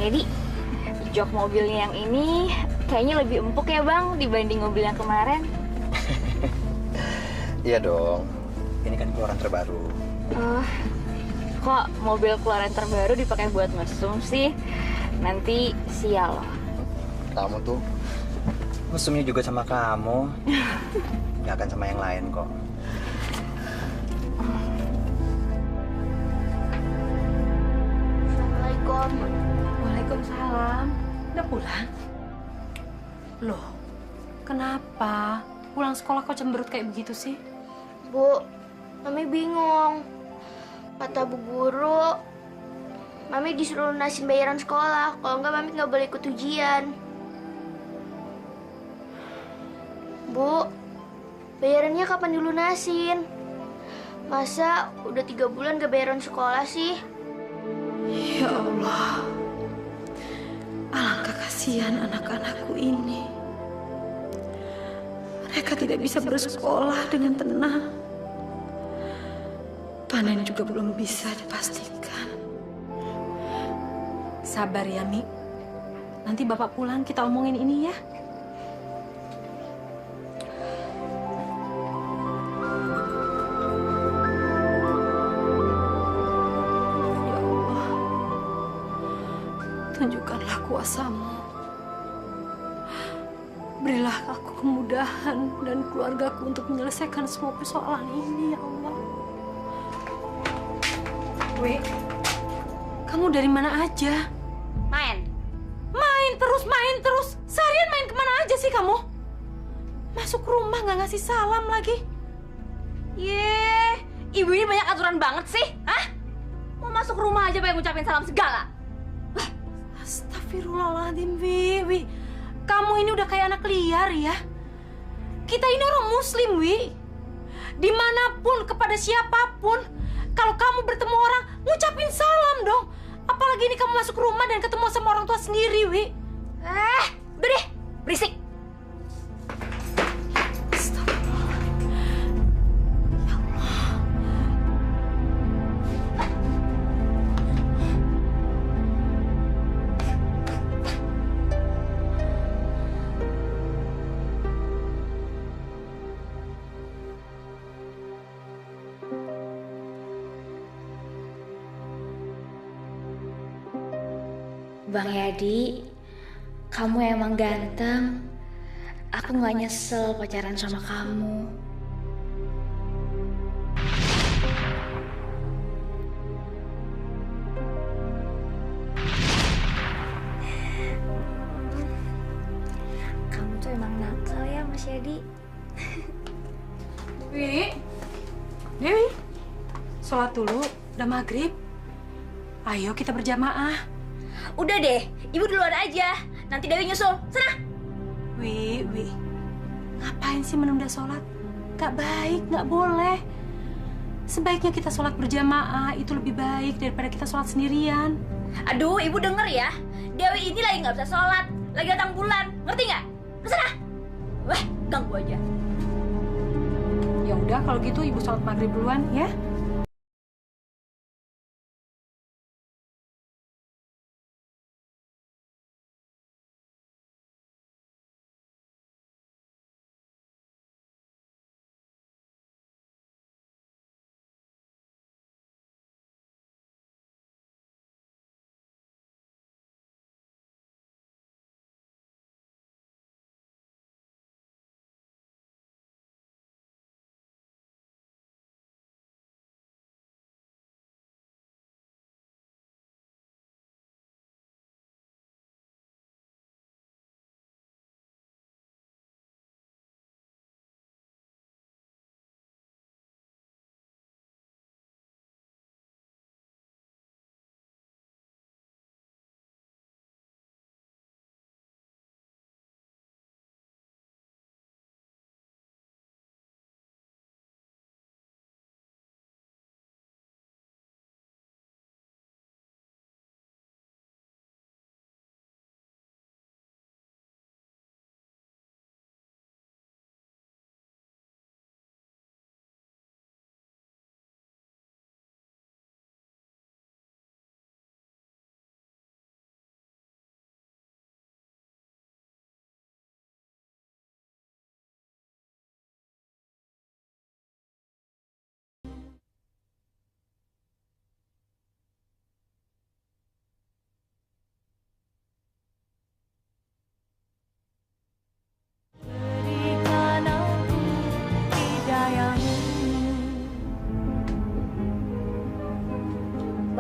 Jadi, jok mobilnya yang ini kayaknya lebih empuk ya Bang dibanding mobil yang kemarin. Iya dong, ini kan keluaran terbaru. Oh, kok mobil keluaran terbaru dipakai buat mesum sih? Nanti sial loh. Kamu tuh mesumnya juga sama kamu, nggak akan sama yang lain kok. Assalamualaikum. Waalaikumsalam. Udah pulang? Loh, kenapa? Pulang sekolah kok cemberut kayak begitu sih? Bu, Mami bingung. Kata Bu Guru, Mami disuruh lunasin bayaran sekolah. Kalau enggak, Mami nggak boleh ikut ujian. Bu, bayarannya kapan dilunasin? Masa udah 3 bulan gak bayaran sekolah sih? Ya Allah, alangkah kasihan anak-anakku ini. Mereka tidak bisa bersekolah dengan tenang. Panen juga belum bisa dipastikan. Sabar ya, Mi. Nanti Bapak pulang kita omongin ini ya. Ya Allah, tunjukkanlah kuasa-Mu. Berilah aku kemudahan dan keluargaku untuk menyelesaikan semua persoalan ini, ya Allah. Wei, kamu dari mana aja? Main. Main terus. Seharian main kemana aja sih kamu? Masuk rumah nggak ngasih salam lagi. Yeh, ibu ini banyak aturan banget sih. Hah? Mau masuk rumah aja pengen ngucapin salam segala. Astagfirullahaladzim, Wi. Kamu ini udah kayak anak liar ya. Kita ini orang muslim, Wi. Dimanapun, kepada siapapun, kalau kamu bertemu orang, ngucapin salam dong. Apalagi ini kamu masuk rumah dan ketemu sama orang tua sendiri, Wi. Berisik. Astagfirullahaladzim. Ya Allah. Bang Yadi, kamu emang ganteng. Aku nggak nyesel pacaran sama kamu. Kamu tuh emang nakal ya, Mas Yadi. Wi, Dewi, sholat dulu, udah maghrib. Ayo kita berjamaah. Udah deh, ibu duluan aja. Nanti Dewi nyusul. Sana. Wi, ngapain sih menunda sholat? Gak baik, gak boleh. Sebaiknya kita sholat berjamaah, itu lebih baik daripada kita sholat sendirian. Aduh, ibu denger ya. Dewi ini lagi nggak bisa sholat. Lagi datang bulan. Ngerti nggak? Kesana. Wah, ganggu aja. Ya udah, kalau gitu ibu sholat maghrib duluan ya.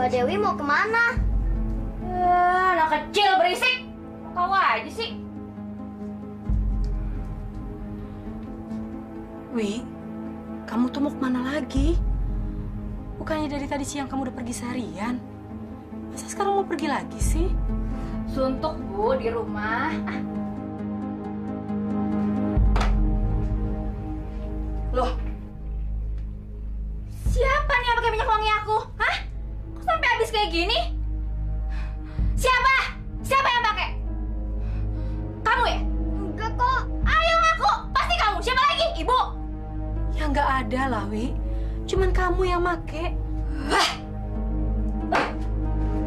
Mbak Dewi mau kemana? Anak kecil berisik. Kau aja sih. Wi, kamu tuh mau kemana lagi? Bukannya dari tadi siang kamu udah pergi seharian? Masa sekarang mau pergi lagi sih? Suntuk, Bu, di rumah. Loh, siapa nih yang pakai minyak wangi aku? Hah? Kok sampai habis kayak gini? Siapa? Siapa yang pakai? Kamu ya? Enggak kok. Ayo ngaku, pasti kamu. Siapa lagi? Ibu? Ya nggak ada lah, Wi. Cuman kamu yang make. Wah,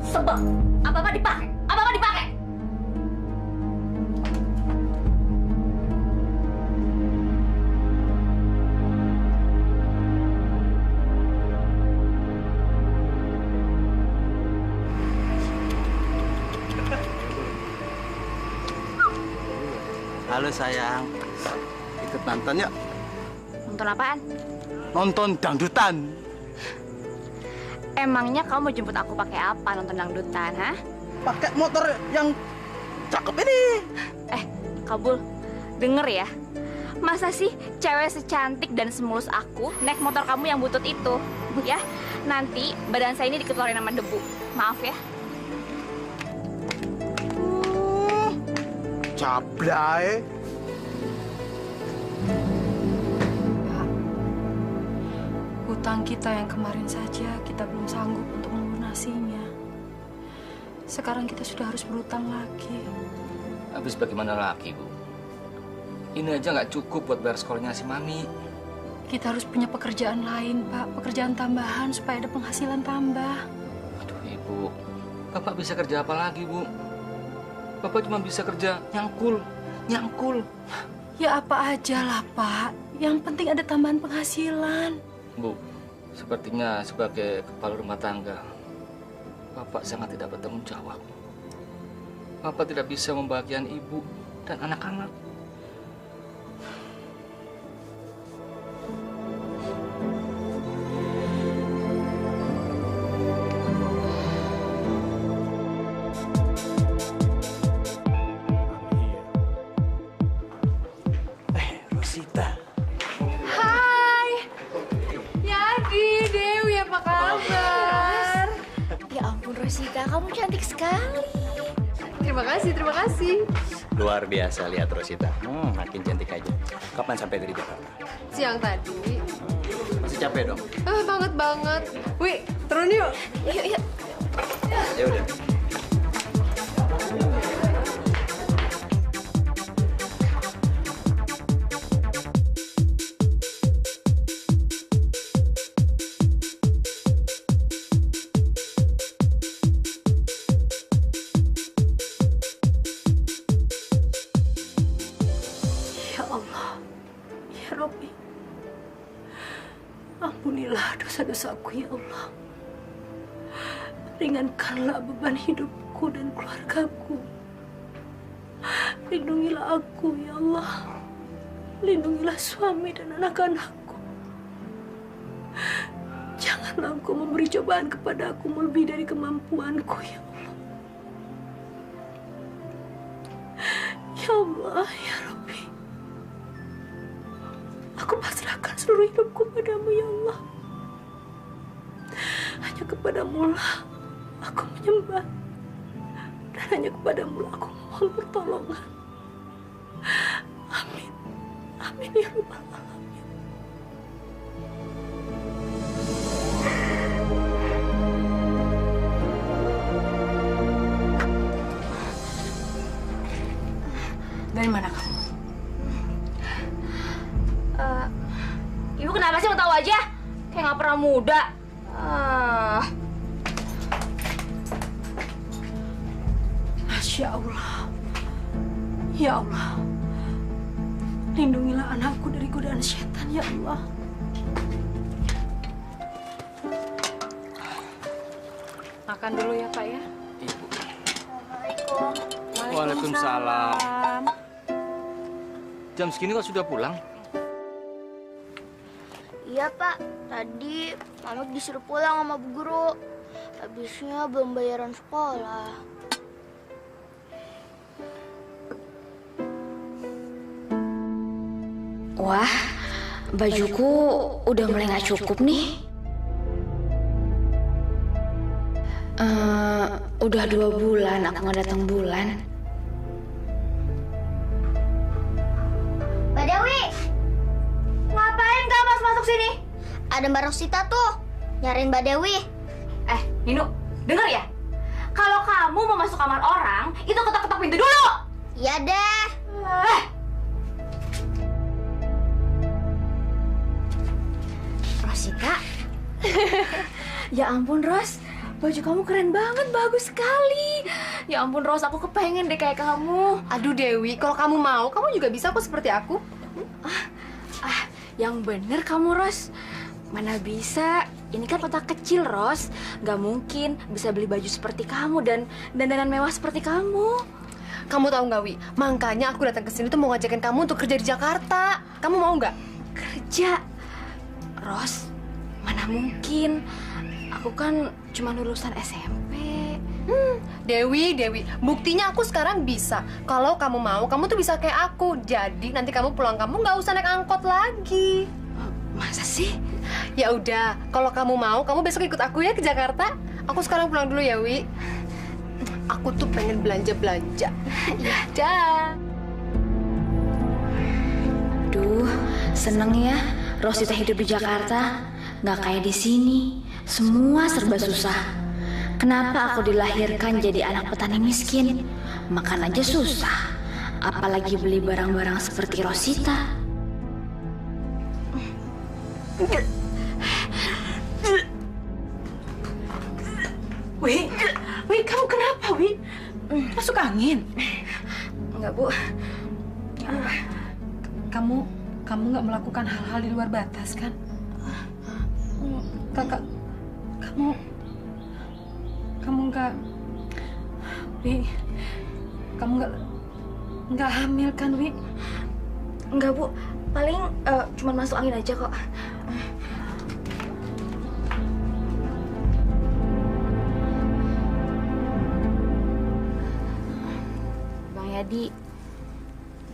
sebel. Apa-apa dipakai? Apa-apa dipakai? Halo sayang, ikut nonton yuk. Nonton apaan? Nonton dangdutan. Emangnya kamu mau jemput aku pakai apa nonton dangdutan, ha? Pakai motor yang cakep ini. Kabul, denger ya. Masa sih cewek secantik dan semulus aku naik motor kamu yang butut itu? Ya, nanti badan saya ini diketorin sama debu. Maaf ya. Cablay. Hutang kita yang kemarin saja kita belum sanggup untuk melunasinya. Sekarang kita sudah harus berhutang lagi. Habis bagaimana lagi, Bu? Ini aja nggak cukup buat bayar sekolahnya si Mami. Kita harus punya pekerjaan lain, Pak. Pekerjaan tambahan supaya ada penghasilan tambah. Aduh, Ibu. Bapak bisa kerja apa lagi, Bu? Bapak cuma bisa kerja nyangkul. Ya apa aja lah, Pak. Yang penting ada tambahan penghasilan. Bu, sepertinya sebagai kepala rumah tangga, Bapak sangat tidak bertanggung jawab. Bapak tidak bisa membahagiakan Ibu dan anak-anak. Rosita. Yadi, Dewi, apa kabar? Ya ampun Rosita, kamu cantik sekali. Terima kasih. Luar biasa lihat Rosita. Makin cantik aja. Kapan sampai dari Jakarta? Siang tadi. Masih capek dong? Banget. Wih, turun yuk. Yuk. Ya udah. Ya Allah, ya Rabbi, ampunilah dosa-dosaku ya Allah. Ringankanlah beban hidupku dan keluargaku. Lindungilah aku ya Allah. Lindungilah suami dan anak-anakku. Janganlah Engkau memberi cobaan kepada aku melebihi dari kemampuanku ya Allah. Ya Allah, ya Rabbi. Aku pasrahkan seluruh hidupku padamu ya Allah. Hanya kepadamu lah aku menyembah. Dan hanya kepadamu lah aku mohon pertolongan. Amin. Amin ya Rabbal Alamin. Dari mana kamu? Ibu kenapa sih mau tahu aja? Kayak nggak pernah muda. Masya Allah. Ya Allah. Lindungilah anakku dari godaan setan ya Allah. Makan dulu ya Pak ya. Ibu. Assalamualaikum. Waalaikumsalam. Jam segini kok sudah pulang? Iya Pak, tadi Mami disuruh pulang sama Bu Guru. Habisnya belum bayaran sekolah. Wah, bajuku udah mulai nggak cukup nih. Udah 2 bulan aku nggak datang bulan. Mbak Dewi! Ngapain kamu masuk sini? Ada Mbak Rosita tuh, nyariin Mbak Dewi. Nino, dengar ya. Kalau kamu mau masuk kamar orang, itu ketok-ketok pintu dulu. Iya deh. Rosita. Ya ampun, Ros. Baju kamu keren banget, bagus sekali. Ya ampun, Ros, aku kepengen deh kayak kamu. Aduh Dewi, kalau kamu mau, kamu juga bisa kok seperti aku. Yang bener kamu, Ros. Mana bisa? Ini kan kota kecil, Ros. Gak mungkin bisa beli baju seperti kamu dan dandanan mewah seperti kamu. Kamu tahu nggak, Wi? Makanya aku datang ke sini tuh mau ngajakin kamu untuk kerja di Jakarta. Kamu mau nggak? Kerja? Ros, mana mungkin? Aku kan cuma lulusan SMP. Dewi, buktinya aku sekarang bisa. Kalau kamu mau, kamu tuh bisa kayak aku. Jadi nanti kamu pulang kamu nggak usah naik angkot lagi. Masa sih? Ya udah, kalau kamu mau, kamu besok ikut aku ya ke Jakarta. Aku sekarang pulang dulu ya, Wi. Aku tuh pengen belanja-belanja. Iya, dah. Duh, seneng ya Rosita hidup di Jakarta. Nggak kayak di sini. Semua serba susah. Kenapa aku dilahirkan jadi anak petani miskin? Makan aja susah. Apalagi beli barang-barang seperti Rosita. Wi, kamu kenapa, Wi? Masuk angin? Enggak, Bu. Kamu nggak melakukan hal-hal di luar batas, kan? Kakak, kamu nggak, Wi, kamu nggak hamil kan, Wi? Enggak, Bu. Paling cuma masuk angin aja kok. Bang Yadi,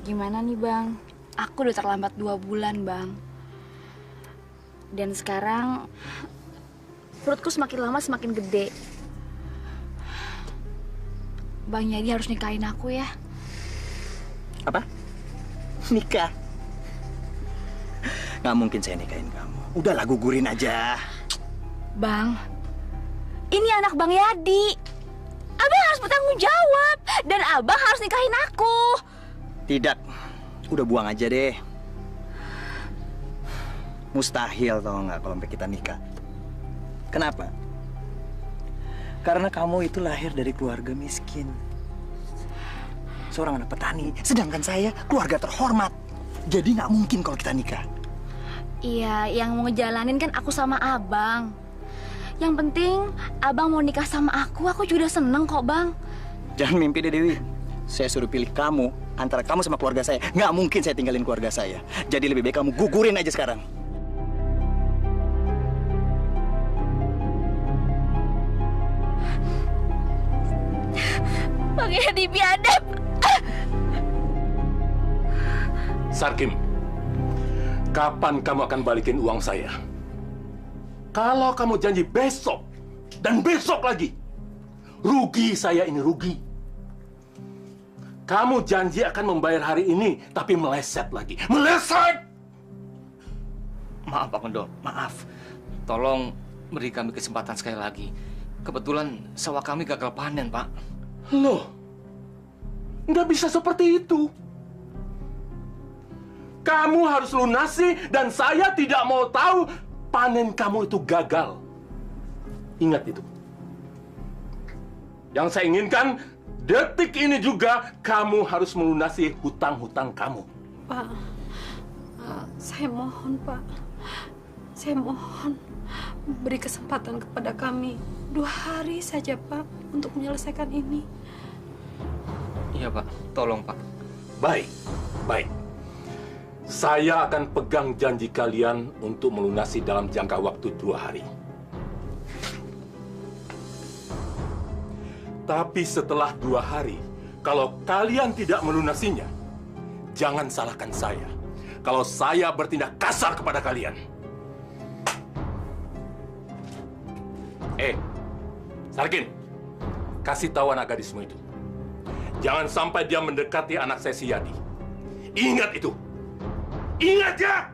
gimana nih, Bang? Aku udah terlambat 2 bulan, Bang. Dan sekarang perutku semakin lama semakin gede. Bang Yadi harus nikahin aku ya. Apa? Nikah? Nggak mungkin saya nikahin kamu. Udahlah, gugurin aja. Bang, ini anak Bang Yadi. Abang harus bertanggung jawab. Dan abang harus nikahin aku. Tidak. Udah buang aja deh. Mustahil tau nggak kalau sampai kita nikah. Kenapa? Karena kamu itu lahir dari keluarga miskin. Seorang anak petani. Sedangkan saya keluarga terhormat. Jadi nggak mungkin kalau kita nikah. Iya, yang mau ngejalanin kan aku sama abang. Yang penting abang mau nikah sama aku juga seneng kok, Bang. Jangan mimpi deh, Dewi. Saya suruh pilih kamu antara kamu sama keluarga saya. Nggak mungkin saya tinggalin keluarga saya. Jadi lebih baik kamu gugurin aja sekarang. Bang Yadi biadab. Sarkim, kapan kamu akan balikin uang saya? Kalau kamu janji besok dan besok lagi, rugi saya ini rugi. Kamu janji akan membayar hari ini, tapi meleset lagi. Meleset! Maaf Pak Mendo, maaf. Tolong beri kami kesempatan sekali lagi. Kebetulan sawah kami gagal panen, Pak. Loh, nggak bisa seperti itu. Kamu harus lunasi dan saya tidak mau tahu panen kamu itu gagal. Ingat itu. Yang saya inginkan, detik ini juga kamu harus melunasi hutang-hutang kamu. Pak, saya mohon, Pak. Saya mohon beri kesempatan kepada kami 2 hari saja, Pak, untuk menyelesaikan ini. Iya, Pak. Tolong, Pak. Baik, baik. Saya akan pegang janji kalian untuk melunasi dalam jangka waktu 2 hari. Tapi setelah 2 hari, kalau kalian tidak melunasinya, jangan salahkan saya kalau saya bertindak kasar kepada kalian. Sarkin, kasih tahu anak gadismu itu. Jangan sampai dia mendekati anak saya si Yadi. Ingat itu. Ingat ya!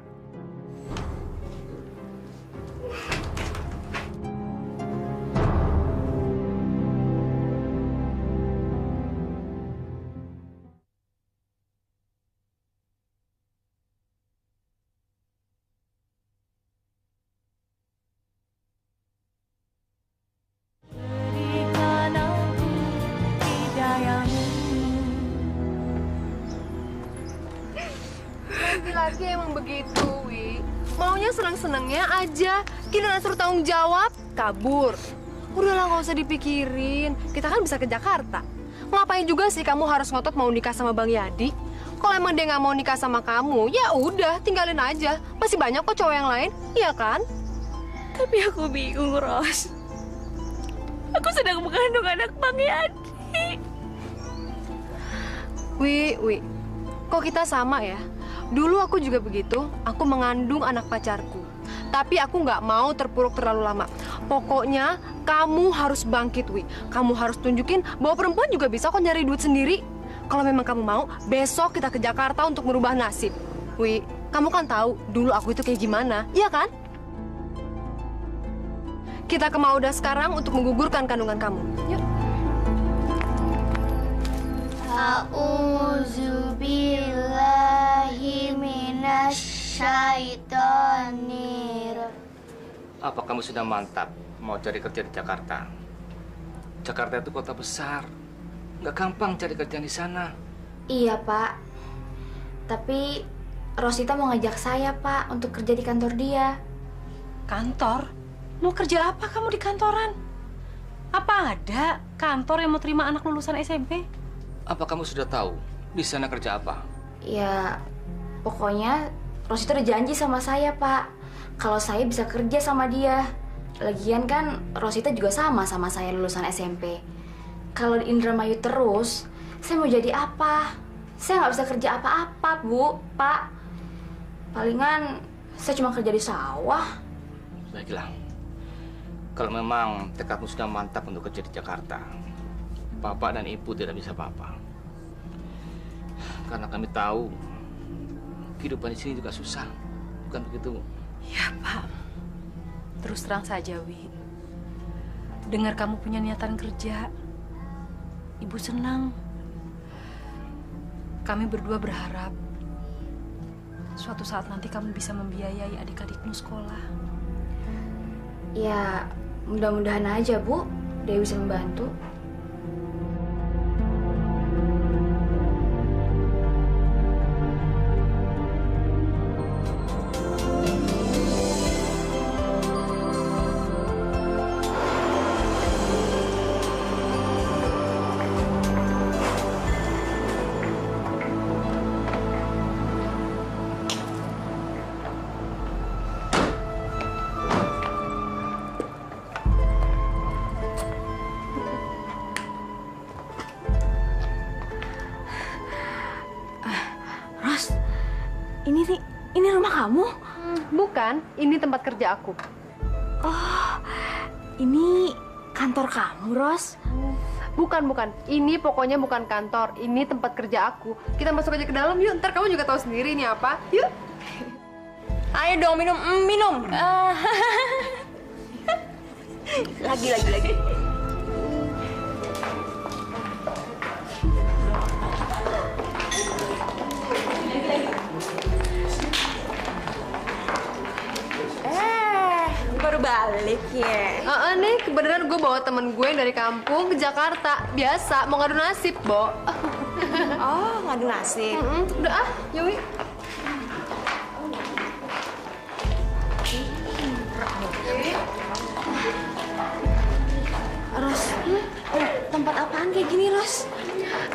Lagi emang begitu, Wi. Maunya seneng-senengnya aja. Giliran suruh tanggung jawab, kabur. Udahlah, nggak usah dipikirin. Kita kan bisa ke Jakarta. Ngapain juga sih kamu harus ngotot mau nikah sama Bang Yadi? Kalau emang dia nggak mau nikah sama kamu, ya udah, tinggalin aja. Masih banyak kok cowok yang lain, iya kan? Tapi aku bingung, Ros. Aku sedang mengandung anak Bang Yadi. Wi, kok kita sama ya? Dulu aku juga begitu, aku mengandung anak pacarku. Tapi aku nggak mau terpuruk terlalu lama. Pokoknya kamu harus bangkit, Wi. Kamu harus tunjukin bahwa perempuan juga bisa kok nyari duit sendiri. Kalau memang kamu mau, besok kita ke Jakarta untuk merubah nasib. Wi, kamu kan tahu dulu aku itu kayak gimana, iya kan? Kita ke Mauda sekarang untuk menggugurkan kandungan kamu. Yuk. A'udzubillahi minasyaitonir. Apa kamu sudah mantap mau cari kerja di Jakarta? Jakarta itu kota besar. Nggak gampang cari kerja di sana. Iya, Pak. Tapi Rosita mau ngajak saya, Pak, untuk kerja di kantor dia. Kantor? Mau kerja apa kamu di kantoran? Apa ada kantor yang mau terima anak lulusan SMP? Apa kamu sudah tahu di sana kerja apa? Ya, pokoknya Rosita udah janji sama saya, Pak. Kalau saya bisa kerja sama dia. Lagian kan Rosita juga sama saya lulusan SMP. Kalau di Indramayu terus, saya mau jadi apa? Saya nggak bisa kerja apa-apa, Bu, Pak. Palingan saya cuma kerja di sawah. Baiklah. Kalau memang tekadmu sudah mantap untuk kerja di Jakarta, Bapak dan Ibu tidak bisa apa-apa. Karena kami tahu kehidupan di sini juga susah, bukan begitu? Ya, Pak. Terus terang saja, Wi. Dengar kamu punya niatan kerja, Ibu senang. Kami berdua berharap suatu saat nanti kamu bisa membiayai adik-adikmu sekolah. Ya, mudah-mudahan aja, Bu. Dewi bisa membantu. Ini rumah kamu? Bukan, ini tempat kerja aku. Oh, ini kantor kamu, Ros? Bukan. Ini pokoknya bukan kantor. Ini tempat kerja aku. Kita masuk aja ke dalam yuk. Ntar kamu juga tahu sendiri ini apa. Yuk. Ayo dong, minum. Lagi. Baru balik ya? Nih, kebenaran gue bawa temen gue yang dari kampung ke Jakarta. Biasa, mau ngadu nasib, Bo. Oh, ngadu nasib. Udah Yui. Ros, tempat apaan kayak gini, Ros?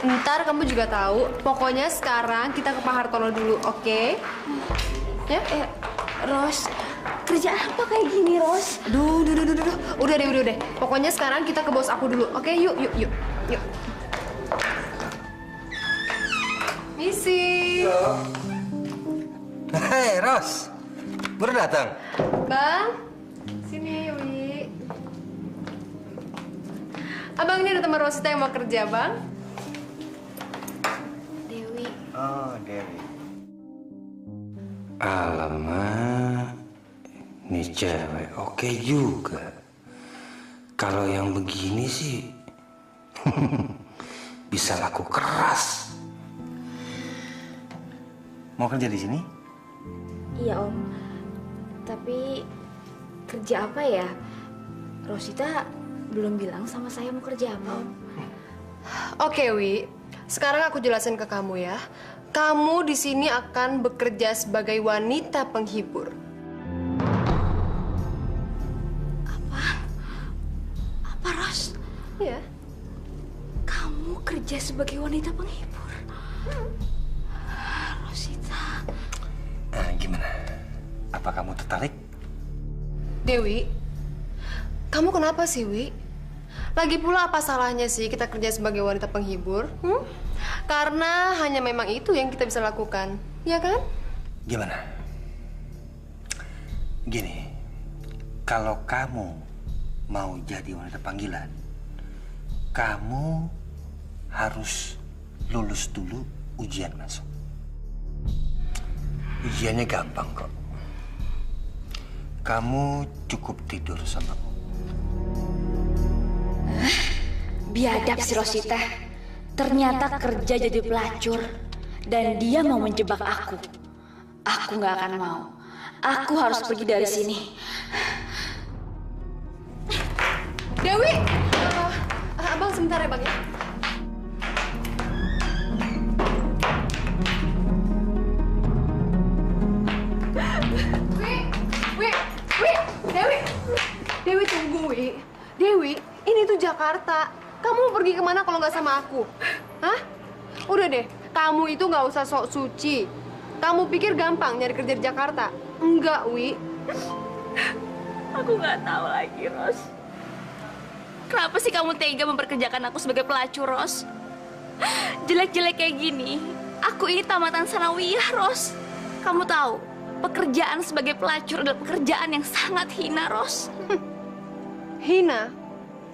Ntar kamu juga tahu. Pokoknya sekarang kita ke Pak Hartono dulu, oke? Ya? Ros, kerja apa kayak gini, Ros? Duh. Udah deh. Pokoknya sekarang kita ke bos aku dulu, oke? Yuk. Yuk. Misi. Hei, Ros. Baru datang. Bang, sini Wi. Abang ini ada teman Rosita yang mau kerja, Bang. Dewi. Oh, Dewi. Alamak, ini cewek oke juga. Kalau yang begini sih bisa laku keras. Mau kerja di sini? Iya Om, tapi kerja apa ya? Rosita belum bilang sama saya mau kerja apa Om. Oke, Wi. Sekarang aku jelasin ke kamu ya. Kamu di sini akan bekerja sebagai wanita penghibur. Apa Ros? Iya. Kamu kerja sebagai wanita penghibur? Rosita. Gimana? Apa kamu tertarik? Dewi, kamu kenapa sih, Wi? Lagi pula apa salahnya sih kita kerja sebagai wanita penghibur? Karena hanya memang itu yang kita bisa lakukan, ya kan? Gimana? Gini, kalau kamu mau jadi wanita panggilan, kamu harus lulus dulu ujian masuk. Ujiannya gampang kok. Kamu cukup tidur sama aku. Biadab si Rosita. Ternyata kerja jadi pelacur. Dan dia mau menjebak aku. Aku nggak akan mau. Aku harus pergi dari sini. Dewi! Abang sebentar ya, Bang ya. Dewi tunggu, Wi. Dewi, ini tuh Jakarta. Kamu mau pergi kemana kalau nggak sama aku? Hah? Udah deh, kamu itu nggak usah sok suci. Kamu pikir gampang nyari kerja di Jakarta? Enggak, Wi. Aku nggak tahu lagi, Ros. Kenapa sih kamu tega memperkerjakan aku sebagai pelacur, Ros? Jelek-jelek kayak gini, aku ini tamatan sanawiyah, Ros. Kamu tahu, pekerjaan sebagai pelacur adalah pekerjaan yang sangat hina, Ros. Hina?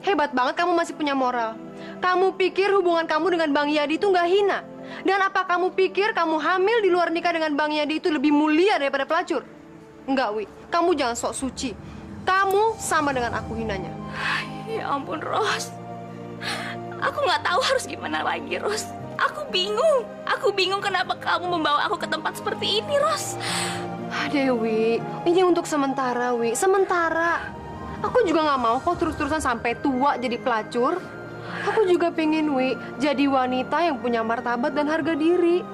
Hebat banget kamu masih punya moral. Kamu pikir hubungan kamu dengan Bang Yadi itu nggak hina? Dan apa kamu pikir kamu hamil di luar nikah dengan Bang Yadi itu lebih mulia daripada pelacur? Enggak, Wi. Kamu jangan sok suci. Kamu sama dengan aku hinanya. Ya ampun, Ros. Aku nggak tahu harus gimana lagi, Ros. Aku bingung. Aku bingung kenapa kamu membawa aku ke tempat seperti ini, Ros. Dewi, ini untuk sementara, Wi. Sementara. Aku juga nggak mau kok terus-terusan sampai tua jadi pelacur. Aku juga pengen, Wi, jadi wanita yang punya martabat dan harga diri.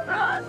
Ros.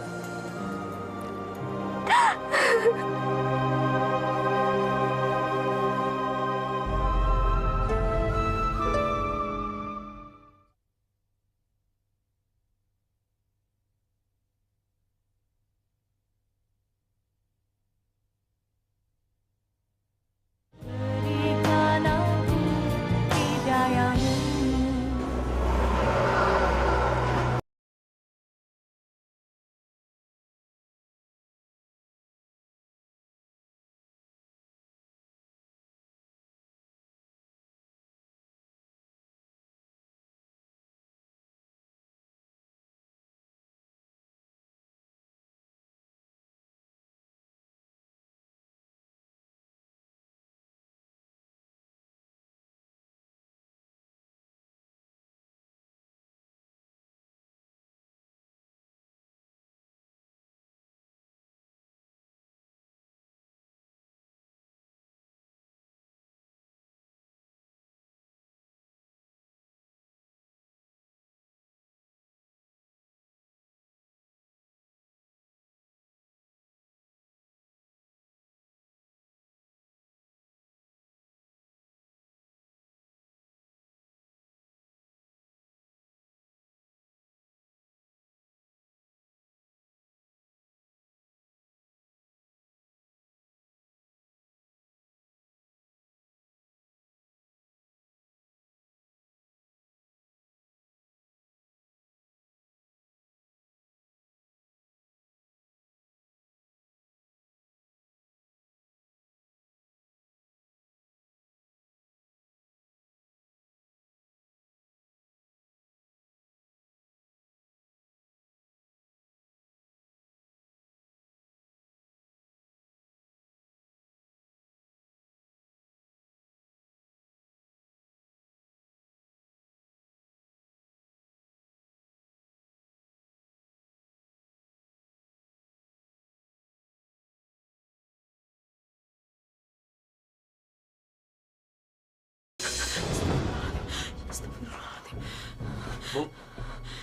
Bu,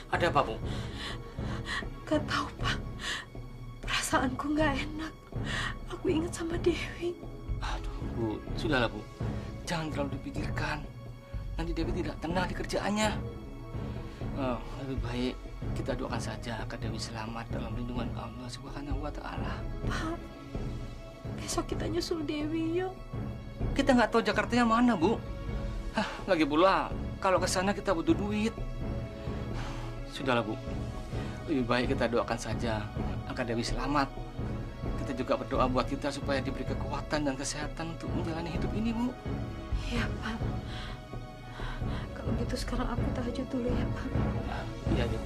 ada apa, Bu? Gak tahu, Pak. Perasaanku nggak enak. Aku ingat sama Dewi. Aduh, Bu, sudahlah, Bu. Jangan terlalu dipikirkan. Nanti Dewi tidak tenang di kerjaannya. Lebih baik kita doakan saja agar Dewi selamat dalam lindungan Allah Subhanahu wa Ta'ala. Pak, besok kita nyusul Dewi yuk. Kita nggak tahu Jakartanya mana, Bu. Lagi pula, kalau ke sana kita butuh duit. Sudahlah, Bu. Lebih baik kita doakan saja agar Dewi selamat. Kita juga berdoa buat kita supaya diberi kekuatan dan kesehatan untuk menjalani hidup ini, Bu. Ya, Pak. Kalau gitu sekarang aku tahajud dulu ya, Pak. Iya, Bu.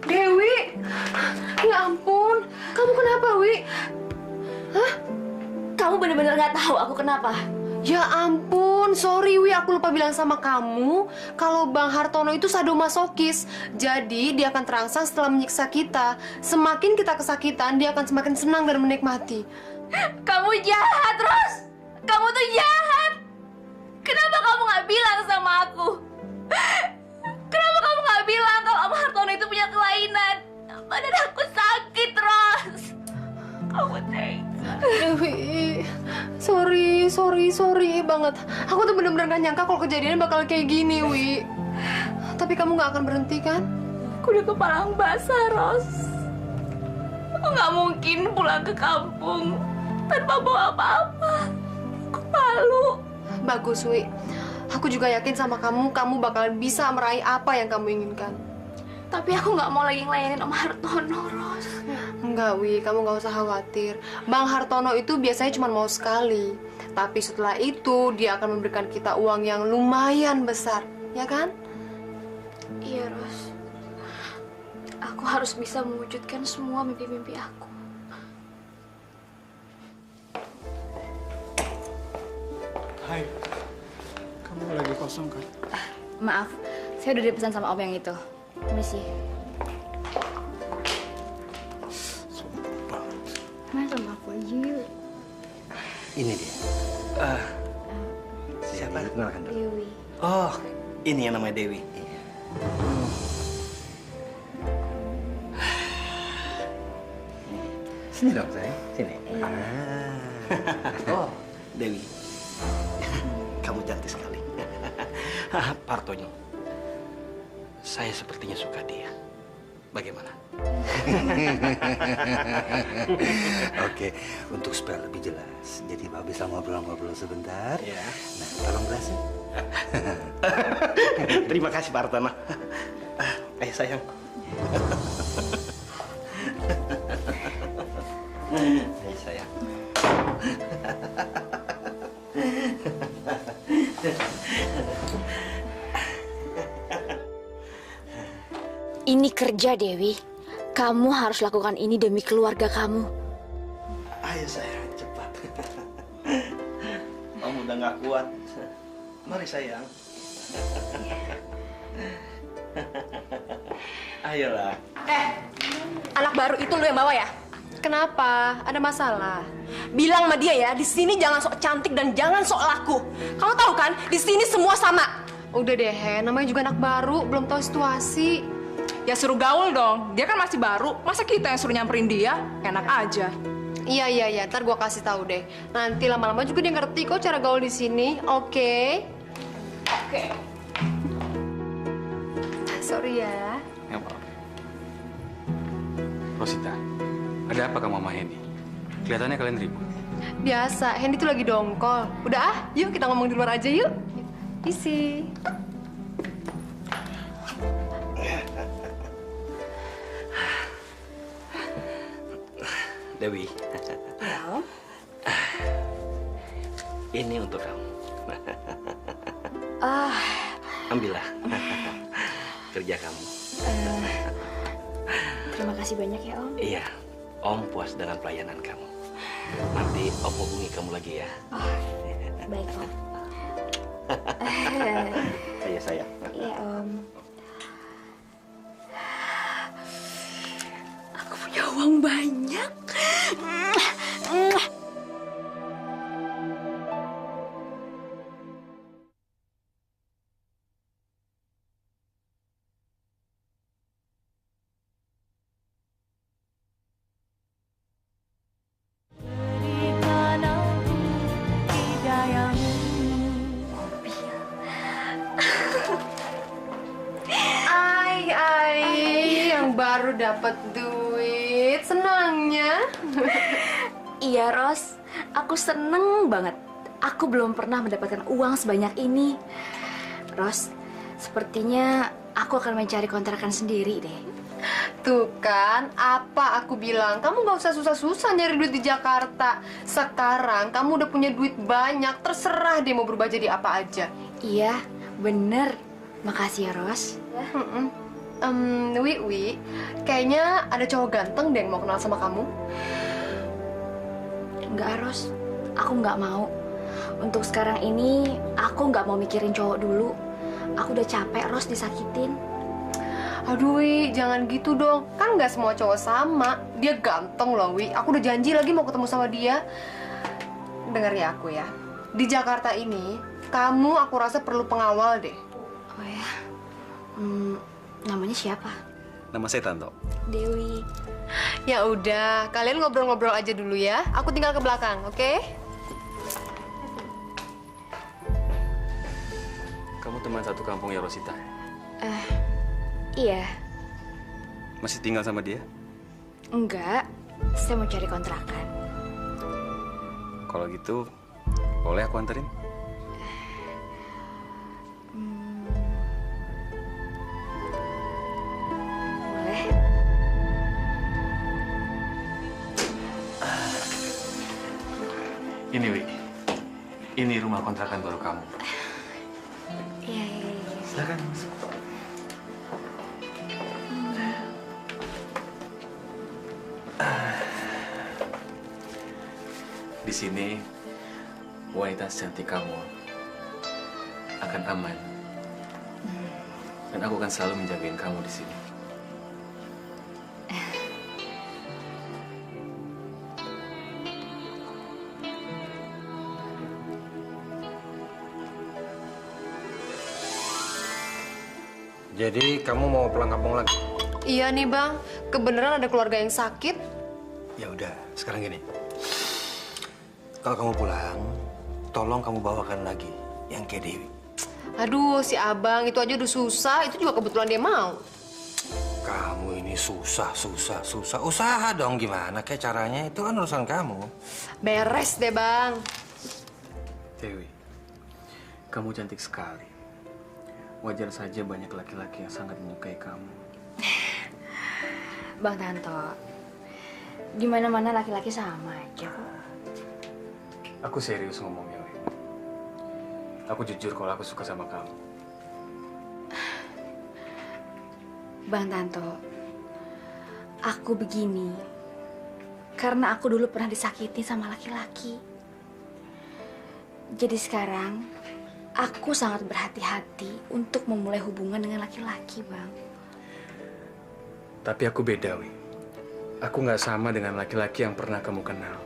Dewi! Ya ampun, kamu kenapa, Wi? Hah? Kamu bener-bener nggak tahu aku kenapa? Ya ampun, sorry Wi, aku lupa bilang sama kamu kalau Bang Hartono itu sadomasokis. Jadi dia akan terangsang setelah menyiksa kita. Semakin kita kesakitan, dia akan semakin senang dan menikmati. Kamu jahat, Ros. Kamu tuh jahat. Kenapa kamu nggak bilang sama aku? Kenapa kamu nggak bilang kalau Om Hartono itu punya kelainan? Badan aku sakit, Ros. Kamu tega. Dewi, sorry banget. Aku tuh bener-bener gak nyangka kalau kejadiannya bakal kayak gini, Wi. Tapi kamu gak akan berhenti, kan? Aku udah kepalang basah, Ros. Aku nggak mungkin pulang ke kampung tanpa bawa apa-apa. Aku malu. Bagus, Wi. Aku juga yakin sama kamu bakal bisa meraih apa yang kamu inginkan. Tapi aku nggak mau lagi ngelayanin Om Hartono, Ros. Enggak, Wi, kamu gak usah khawatir. Bang Hartono itu biasanya cuma mau sekali. Tapi setelah itu, dia akan memberikan kita uang yang lumayan besar. Ya kan? Iya, Ros. Aku harus bisa mewujudkan semua mimpi-mimpi aku. Hai, kamu lagi kosong kan? Maaf, saya udah dipesan sama Om yang itu. Permisi. Mas, sama aku aja yuk. Ini dia. Siapa? Kenalkan dulu. Dewi. Oh, ini yang namanya Dewi. Sini dong, sayang. Sini. Oh, Dewi. Kamu cantik sekali. Partonya. Saya sepertinya suka dia. Bagaimana? Oke, untuk supaya lebih jelas, jadi Pak bisa ngobrol-ngobrol sebentar. Ya. Nah, tolong gelasnya. Terima kasih, Pak Hartono. Ayo, sayang. Ayo, sayang. Ini kerja, Dewi. Kamu harus lakukan ini demi keluarga kamu. Ayo, sayang, cepat. Kamu udah nggak kuat. Mari, sayang. Ayolah. Anak baru itu lu yang bawa ya? Kenapa? Ada masalah? Bilang sama dia ya, di sini jangan sok cantik dan jangan sok laku. Kamu tahu kan, di sini semua sama. Udah deh, Hen. Namanya juga anak baru, belum tahu situasi. Ya suruh gaul dong, dia kan masih baru. Masa kita yang suruh nyamperin dia? Enak aja. Iya. Ntar gua kasih tahu deh. Nanti lama-lama juga dia ngerti kok cara gaul di sini. Oke? Oke. Sorry ya. Ya, Pak. Rosita, ada apa kamu sama Hendy? Kelihatannya kalian ribut. Biasa, Hendy tuh lagi dongkol. Udah ah, yuk kita ngomong di luar aja yuk. Isi. Dewi. Ya. Ini untuk kamu. Ah, Ambillah. Kerja kamu. terima kasih banyak ya, Om. Iya, Om puas dengan pelayanan kamu. Nanti Om hubungi kamu lagi ya. Baik, Om. Saya sayang. Iya, Om. Aku punya uang banyak. baru dapat duit, senangnya. Iya, Ros. Aku seneng banget. Aku belum pernah mendapatkan uang sebanyak ini. Ros, sepertinya aku akan mencari kontrakan sendiri deh. Tuh kan, apa aku bilang? Kamu gak usah susah-susah nyari duit di Jakarta. Sekarang kamu udah punya duit banyak, terserah deh mau berubah jadi apa aja. Iya, bener. Makasih ya, Ros. Wi, kayaknya ada cowok ganteng deh yang mau kenal sama kamu. Enggak, Ros. Aku nggak mau. Untuk sekarang ini, aku nggak mau mikirin cowok dulu. Aku udah capek, Ros, disakitin. Aduh, Wi, jangan gitu dong. Kan nggak semua cowok sama. Dia ganteng loh, Wi. Aku udah janji lagi mau ketemu sama dia. Dengar ya aku ya. Di Jakarta ini, kamu aku rasa perlu pengawal deh. Oh ya? Namanya siapa? Nama saya Tanto. Dewi. Ya udah, kalian ngobrol-ngobrol aja dulu ya. Aku tinggal ke belakang, oke? Kamu teman satu kampung ya, Rosita? Iya. Masih tinggal sama dia? Enggak. Saya mau cari kontrakan. Kalau gitu, boleh aku anterin? Boleh. Ini, Wi. Ini rumah kontrakan baru kamu. Iya. Silakan. Di sini, wanita secantik kamu akan aman. Dan aku akan selalu menjagain kamu di sini. Jadi kamu mau pulang kampung lagi? Iya nih bang, kebenaran ada keluarga yang sakit. Ya udah, sekarang gini. Kalau kamu pulang, tolong kamu bawakan lagi yang kayak Dewi. Aduh, si abang itu aja udah susah, itu juga kebetulan dia mau. Kamu ini susah. Usaha dong gimana? Kayak caranya itu kan urusan kamu. Beres deh bang. Dewi, kamu cantik sekali. Wajar saja banyak laki-laki yang sangat menyukai kamu. Bang Tanto, di mana-mana laki-laki sama aja kok. Aku serius ngomongnya, Wi. Aku jujur kalau aku suka sama kamu. Bang Tanto, aku begini karena aku dulu pernah disakiti sama laki-laki. Jadi sekarang aku sangat berhati-hati untuk memulai hubungan dengan laki-laki, Bang. Tapi aku beda, Wi. Aku nggak sama dengan laki-laki yang pernah kamu kenal.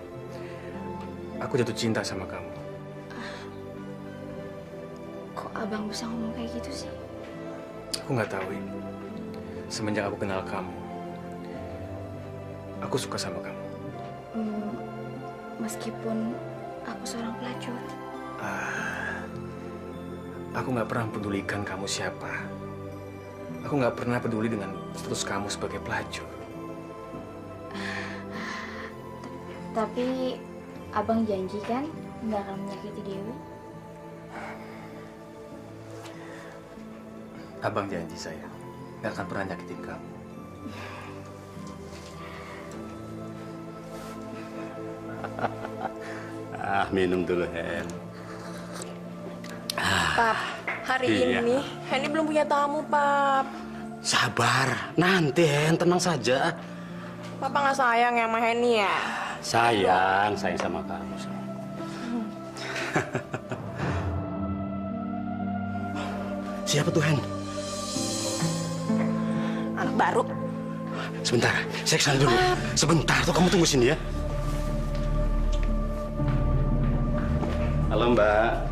Aku jatuh cinta sama kamu. Kok abang bisa ngomong kayak gitu sih? Aku nggak tahu, Wi. Semenjak aku kenal kamu, aku suka sama kamu. Meskipun aku seorang pelacur. Aku nggak pernah pedulikan kamu siapa. Aku nggak pernah peduli dengan status kamu sebagai pelacur. Tapi abang janji kan nggak akan menyakiti Dewi? Abang janji saya nggak akan pernah nyakitin kamu. Minum dulu, Hen. Pap, hari ini Henny belum punya tamu, Pap. Sabar, nanti, Hen. Tenang saja. Papa nggak sayang ya sama Henny ya? Sayang sama kamu. Siapa tuh, Hen? Anak baru. Sebentar, saya kesana dulu. Sebentar tuh, kamu tunggu sini ya. Halo, Mbak.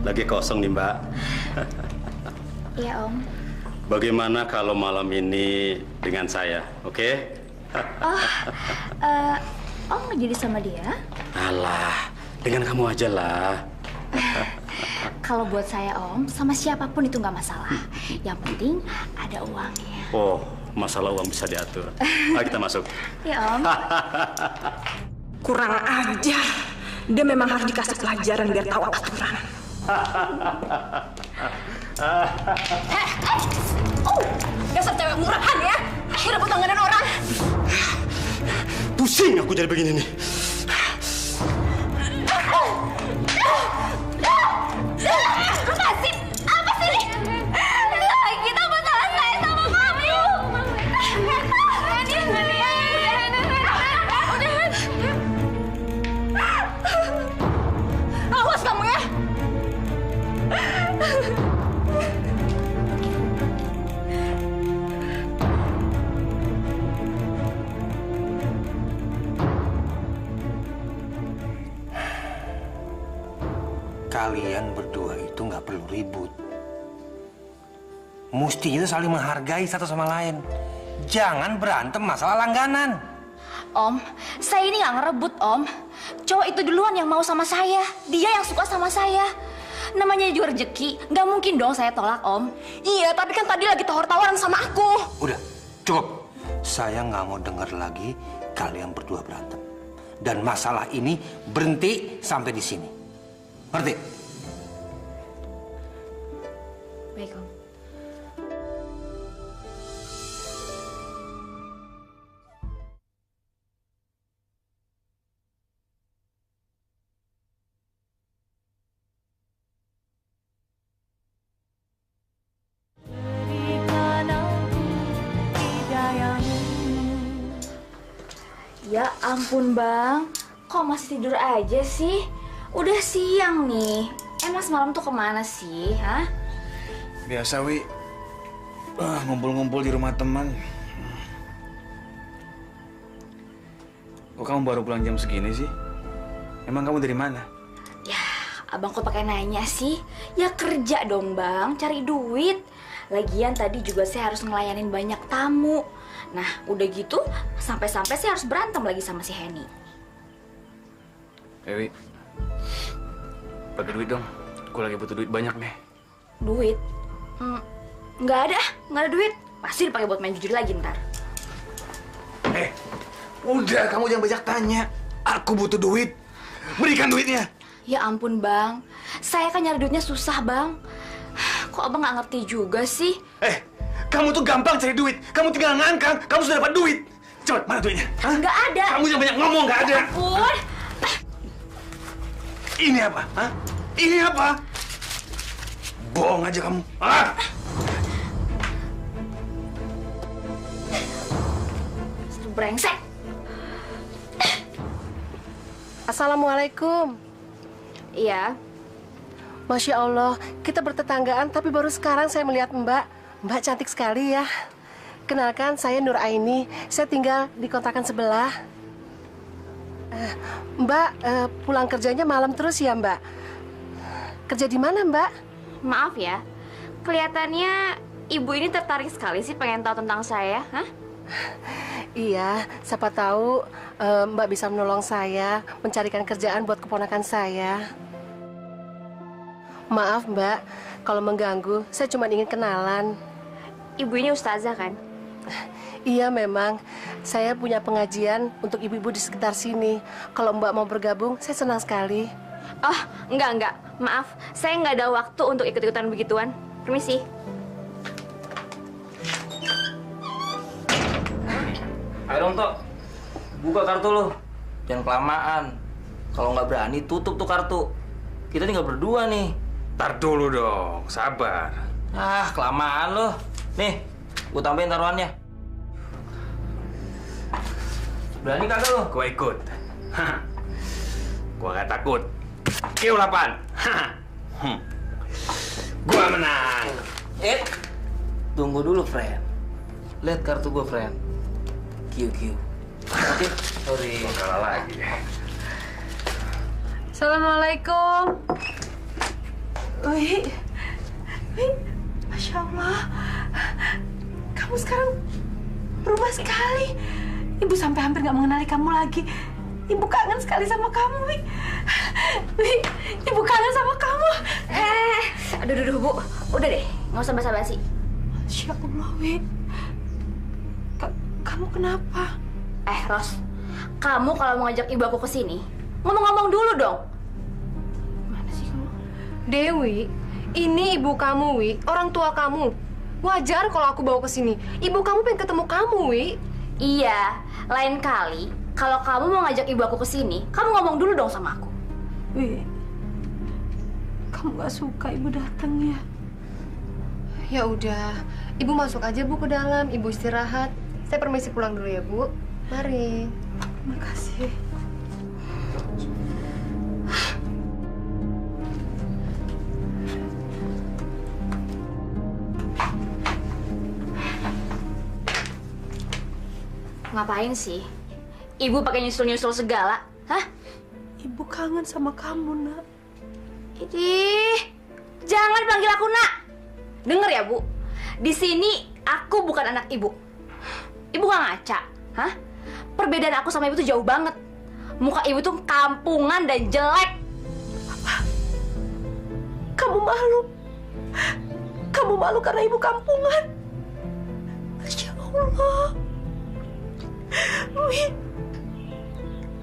Lagi kosong nih, Mbak. Iya, Om. Bagaimana kalau malam ini dengan saya, oke? Om nggak jadi sama dia? Alah, dengan kamu aja lah. Kalau buat saya, Om, sama siapapun itu nggak masalah. Yang penting ada uangnya. Oh, masalah uang bisa diatur. Ayo kita masuk. Ya, Om. Kurang ajar. Dia memang harus dikasih pelajaran biar tahu aturan. Dasar cewek murahan ya. Rebut langganan orang. Pusing aku jadi begini nih. Lepasin! Apa sih ini? Kita masalah saya sama kamu. Awas kamu ya. Kalian berdua itu nggak perlu ribut. Mestinya itu saling menghargai satu sama lain. Jangan berantem masalah langganan. Om, saya ini nggak ngerebut, Om. Cowok itu duluan yang mau sama saya. Dia yang suka sama saya. Namanya juga rezeki, nggak mungkin dong saya tolak, Om. Iya, tapi kan tadi lagi tawar-tawaran sama aku. Udah, cukup. Saya nggak mau dengar lagi kalian berdua berantem. Dan masalah ini berhenti sampai di sini. Ngerti? Baik, Om. Ya ampun, Bang. Kok masih tidur aja sih? Udah siang nih. Emang semalam tuh kemana sih, hah? Biasa, Wi. Ngumpul-ngumpul di rumah teman. Kok kamu baru pulang jam segini sih? Emang kamu dari mana? Ya, abang kok pakai nanya sih? Ya kerja dong, Bang. Cari duit. Lagian tadi juga saya harus ngelayanin banyak tamu. Nah, udah gitu, sampai-sampai saya harus berantem lagi sama si Henny. Wi, pakai duit dong. Aku lagi butuh duit banyak nih. Duit? Nggak ada duit. Pasti dipakai buat main jujur lagi ntar. Udah, kamu jangan banyak tanya. Aku butuh duit. Berikan duitnya. Ya ampun, Bang. Saya kan nyari duitnya susah, Bang. Kok abang nggak ngerti juga sih? Kamu tuh gampang cari duit. Kamu tinggal ngangkang, kamu sudah dapat duit. Cepat, mana duitnya? Nggak ada. Kamu jangan banyak ngomong, nggak ada. Ya ampun. Ini apa? Hah? Ini apa? Bohong aja kamu. Brengsek. Assalamualaikum. Iya. Masya Allah, kita bertetanggaan tapi baru sekarang saya melihat Mbak. Mbak cantik sekali ya. Kenalkan, saya Nur Aini. Saya tinggal di kontrakan sebelah. Mbak, pulang kerjanya malam terus ya, Mbak? Kerja di mana, Mbak? Maaf ya, kelihatannya ibu ini tertarik sekali sih pengen tahu tentang saya, hah? Iya, siapa tahu Mbak bisa menolong saya mencarikan kerjaan buat keponakan saya. Maaf, Mbak, kalau mengganggu, saya cuma ingin kenalan. Ibu ini ustazah kan? Iya, memang. Saya punya pengajian untuk ibu-ibu di sekitar sini. Kalau Mbak mau bergabung, saya senang sekali. Oh, enggak. Maaf, saya nggak ada waktu untuk ikut-ikutan begituan. Permisi. Ayo dong, Tok. Buka kartu lo. Jangan kelamaan. Kalau nggak berani, tutup tuh kartu. Kita tinggal berdua nih. Tar dulu dong, sabar. Kelamaan lo. Nih, gue tambahin taruhannya. Berani kagak lo? Gua ikut. Gua gak takut. Q8. Gua menang. Tunggu dulu, friend. Lihat kartu gue, friend. QQ. Oke, sorry. Kalah lagi. Assalamualaikum. Wih, Masya Allah. Kamu sekarang berubah sekali. Ibu sampai hampir nggak mengenali kamu lagi. Ibu kangen sekali sama kamu, Wi. Ibu kangen sama kamu. Aduh, Bu. Udah deh, nggak usah basa-basi. Masya Allah, Wi. Kamu kenapa? Ros, kamu kalau mau ngajak ibu aku ke sini, ngomong-ngomong dulu dong. Mana sih kamu? Dewi, ini ibu kamu, Wi. Orang tua kamu. Wajar kalau aku bawa ke sini. Ibu kamu pengen ketemu kamu, Wi. Iya, lain kali kalau kamu mau ngajak ibu aku ke sini, kamu ngomong dulu dong sama aku. Wi, kamu gak suka ibu datang ya? Ya udah, ibu masuk aja Bu ke dalam. Ibu istirahat. Saya permisi pulang dulu ya, Bu. Mari. Terima kasih. Ngapain sih? Ibu pakai nyusul-nyusul segala, hah? Ibu kangen sama kamu, Nak. Idih, jangan panggil aku Nak. Dengar ya, Bu. Di sini aku bukan anak ibu. Ibu gak ngaca, hah? Perbedaan aku sama ibu tuh jauh banget. Muka ibu tuh kampungan dan jelek. Apa? Kamu malu? Kamu malu karena ibu kampungan? Masya Allah. Wi,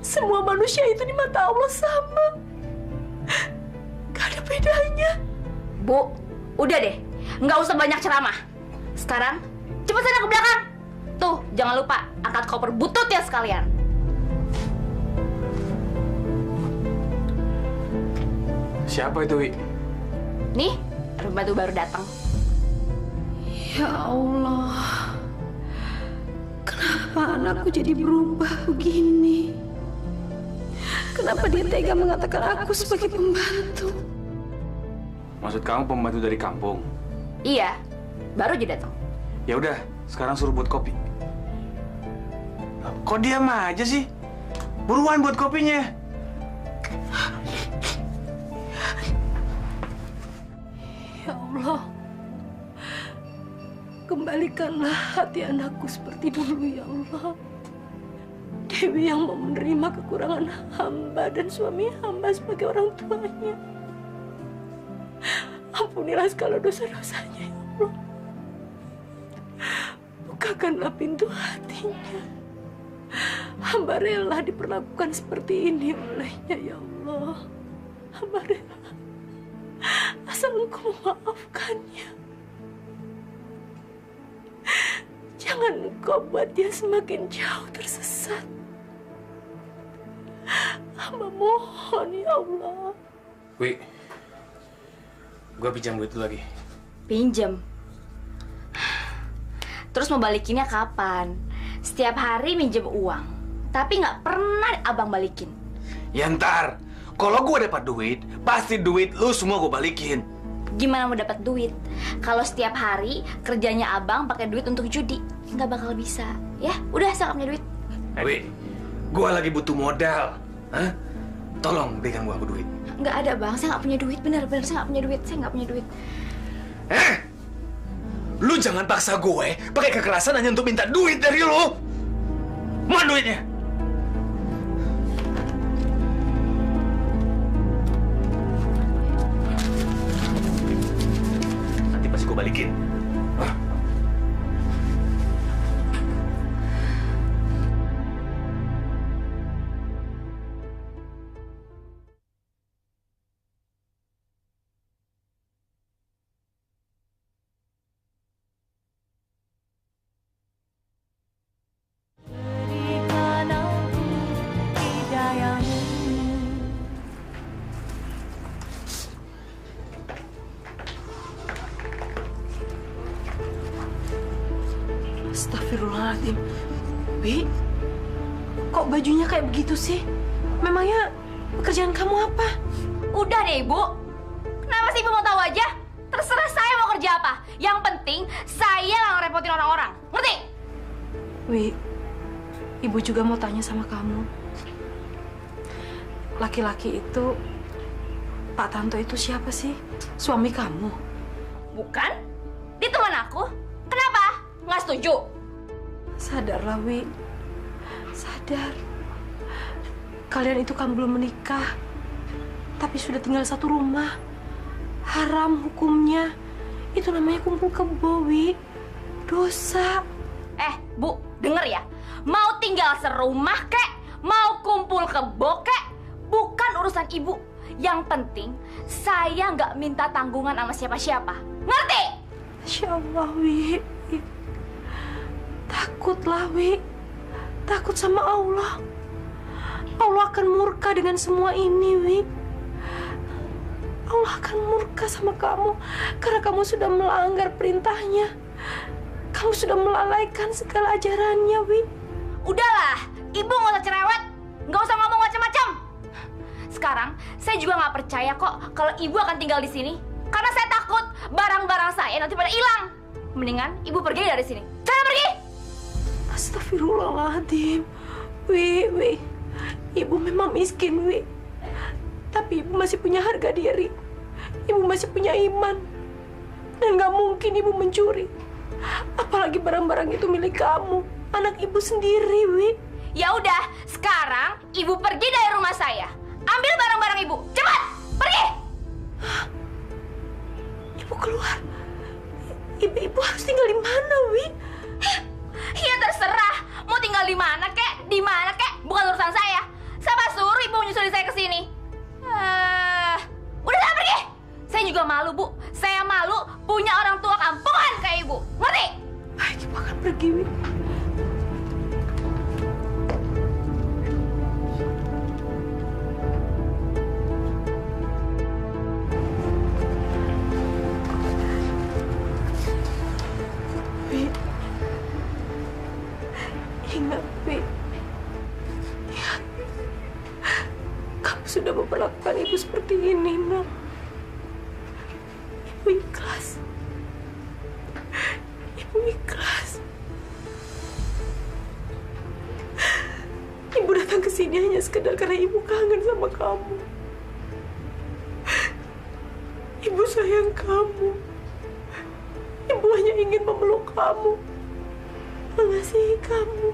semua manusia itu di mata Allah sama. Gak ada bedanya. Bu, udah deh. Nggak usah banyak ceramah. Sekarang, cepat sana ke belakang. Tuh, jangan lupa angkat koper butut ya sekalian. Siapa itu, Wi? Nih, pembantu baru datang. Ya Allah, kenapa anakku jadi berubah begini? Kenapa dia tega mengatakan aku sebagai pembantu? Maksud kamu pembantu dari kampung? Iya, baru aja datang. Ya udah, sekarang suruh buat kopi. Kok diam aja sih? Buruan buat kopinya. Ya Allah, kembalikanlah hati anakku seperti dulu ya Allah. Dewi yang mau menerima kekurangan hamba dan suami hamba sebagai orang tuanya. Ampunilah segala dosa-dosanya ya Allah. Bukakanlah pintu hatinya. Hamba rela diperlakukan seperti ini olehnya ya Allah. Hamba rela. Asal Engkau memaafkannya. Jangan Engkau buat dia semakin jauh tersesat. Hamba mohon ya Allah. Wi, gua pinjam duit dulu lagi. Pinjem. Terus mau balikinnya kapan? Setiap hari minjem uang, tapi nggak pernah abang balikin. Ya ntar, kalau gue dapat duit, pasti duit lu semua gue balikin. Gimana mau dapat duit? Kalau setiap hari kerjanya abang pakai duit untuk judi, nggak bakal bisa. Ya, udah saya nggak punya duit. Wi, gue lagi butuh modal. Hah? Tolong berikan gue duit. Nggak ada bang, saya nggak punya duit. Bener-bener saya nggak punya duit. Saya nggak punya duit. Lu jangan paksa gue pakai kekerasan hanya untuk minta duit dari lu. Mana duitnya? Nanti pasti gue balikin. Astagfirullahaladzim. Wi, kok bajunya kayak begitu sih? Memangnya pekerjaan kamu apa? Udah deh ibu. Kenapa sih ibu mau tahu aja? Terserah saya mau kerja apa. Yang penting saya nggak ngerepotin orang-orang. Ngerti? Wi, ibu juga mau tanya sama kamu. Laki-laki itu, Pak Tanto itu siapa sih? Suami kamu? Bukan. Dia teman aku. Kenapa? Nggak setuju? Sadarlah, Wi. Sadar. Kalian itu kan belum menikah. Tapi sudah tinggal satu rumah. Haram hukumnya. Itu namanya kumpul kebo, Wi. Dosa. Bu, denger ya. Mau tinggal serumah kek, mau kumpul kebo kek, bukan urusan ibu. Yang penting, saya nggak minta tanggungan sama siapa-siapa. Ngerti? Masya Allah, Wi. Takutlah, Wi. Takut sama Allah. Allah akan murka dengan semua ini, Wi. Allah akan murka sama kamu karena kamu sudah melanggar perintahnya. Kamu sudah melalaikan segala ajarannya, Wi. Udahlah, ibu nggak usah cerewet, nggak usah ngomong macam-macam. Sekarang saya juga nggak percaya kok kalau ibu akan tinggal di sini, karena saya takut barang-barang saya nanti pada hilang. Mendingan ibu pergi dari sini. Sana pergi. Astagfirullahaladzim. Wi. Ibu memang miskin, Wi. Tapi ibu masih punya harga diri. Ibu masih punya iman. Dan nggak mungkin ibu mencuri. Apalagi barang-barang itu milik kamu, anak ibu sendiri, Wi. Ya udah, sekarang ibu pergi dari rumah saya. Ambil barang-barang ibu, cepat, pergi. Ibu keluar. Ibu harus tinggal di mana, Wi? Ya terserah, mau tinggal di mana kek, bukan urusan saya. Siapa suruh ibu menyusul saya ke sini? Udah saya pergi. Saya juga malu, Bu. Saya malu punya orang tua kampungan kayak ibu. Ngerti? Baik, ibu akan pergi, Wi. Ingat, Wi. Ingat. Kamu sudah memperlakukan ibu seperti ini, Nak. Ibu ikhlas. Ibu ikhlas. Ibu datang ke sini hanya sekedar karena ibu kangen sama kamu. Ibu sayang kamu. Ibu hanya ingin memeluk kamu, mengasihi kamu.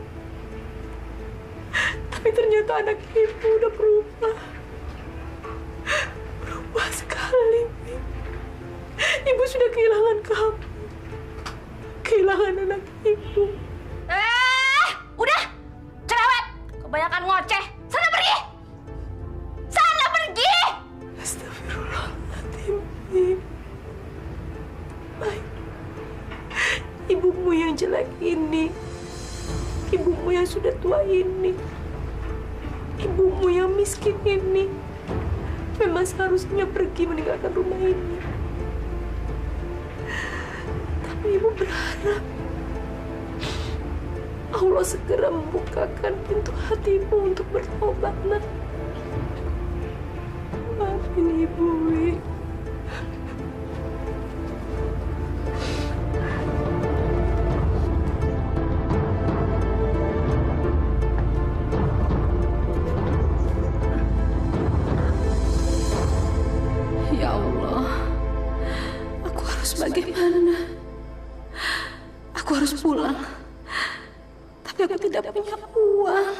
Tapi ternyata anak ibu udah berubah. Berubah sekali, Wi. Ibu sudah kehilangan kamu. Kehilangan anak ibu. Udah, cerewet. Kebanyakan ngoceh. Sana pergi. Sana pergi. Astagfirullahaladzim, Wi. Baik. Ibumu yang jelek ini, ibumu yang sudah tua ini, ibumu yang miskin ini, memang seharusnya pergi meninggalkan rumah ini. Tapi ibu berharap Allah segera membukakan pintu hatimu untuk bertobat, Nak. Maafin ibu, Wi. Ya Allah, aku harus bagaimana? Aku harus pulang, tapi aku tidak punya uang.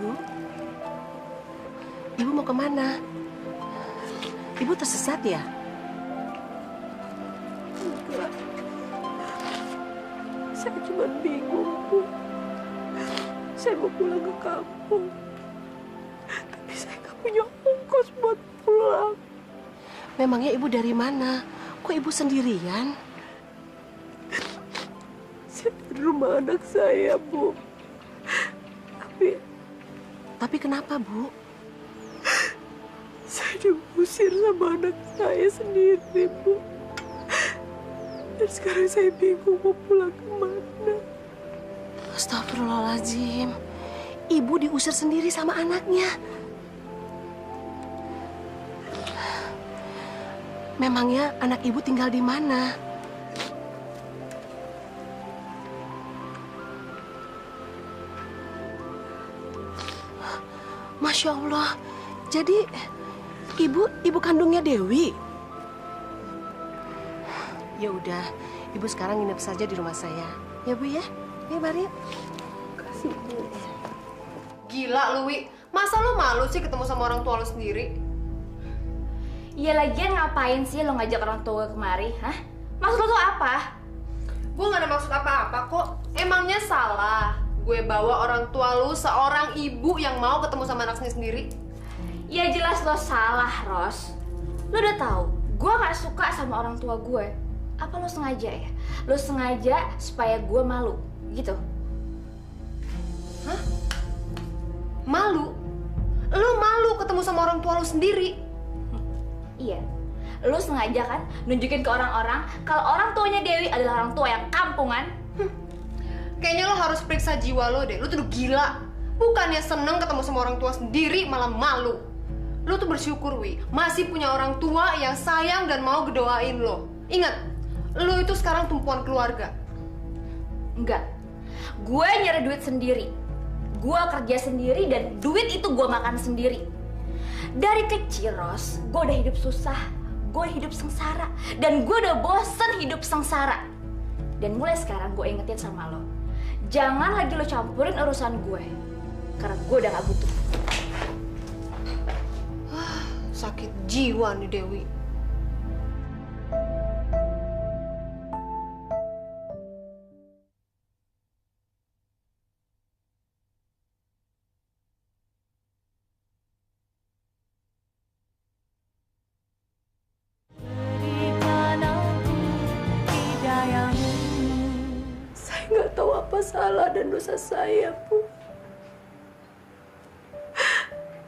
Bu, Ibu mau kemana? Ibu tersesat ya? Enggak. Saya cuma bingung, Bu. Saya mau pulang ke kampung, tapi saya nggak punya ongkos buat pulang. Memangnya Ibu dari mana? Kok Ibu sendirian? Saya di rumah anak saya, Bu. Tapi kenapa, Bu? Saya diusir sama anak saya sendiri, Bu. Dan sekarang saya bingung mau pulang kemana. Astagfirullahaladzim. Ibu diusir sendiri sama anaknya. Memangnya anak Ibu tinggal di mana? Masya Allah. Jadi ibu kandungnya Dewi. Ya udah, Ibu sekarang nginep saja di rumah saya. Ya, Bu ya. Ya, mari. Kasih, Bu. Gila lu, Wi. Masa lu malu sih ketemu sama orang tua lu sendiri? Ya lagian ngapain sih lo ngajak orang tua gue kemari, hah? Maksud lo tuh apa? Gue gak ada maksud apa-apa kok. Emangnya salah gue bawa orang tua lu, seorang ibu yang mau ketemu sama anaknya sendiri? Ya jelas lo salah, Ros. Lo udah tahu, gue gak suka sama orang tua gue. Apa lo sengaja ya? Lo sengaja supaya gue malu, gitu? Hah? Malu? Lo malu ketemu sama orang tua lo sendiri? Iya. Lo sengaja kan nunjukin ke orang-orang kalau orang tuanya Dewi adalah orang tua yang kampungan? Kayaknya lo harus periksa jiwa lo deh. Lo tuh udah gila. Bukannya seneng ketemu sama orang tua sendiri, malah malu. Lo tuh bersyukur, Wi. Masih punya orang tua yang sayang dan mau gedoain lo. Ingat, lo itu sekarang tumpuan keluarga. Enggak. Gue nyari duit sendiri. Gue kerja sendiri dan duit itu gue makan sendiri. Dari kecil, Ros, gue udah hidup susah. Gue hidup sengsara. Dan gue udah bosen hidup sengsara. Dan mulai sekarang gue ingetin sama lo. Jangan lagi lo campurin urusan gue. Karena gue udah gak butuh. Sakit jiwa nih Dewi. Salah dan dosa saya, Bu.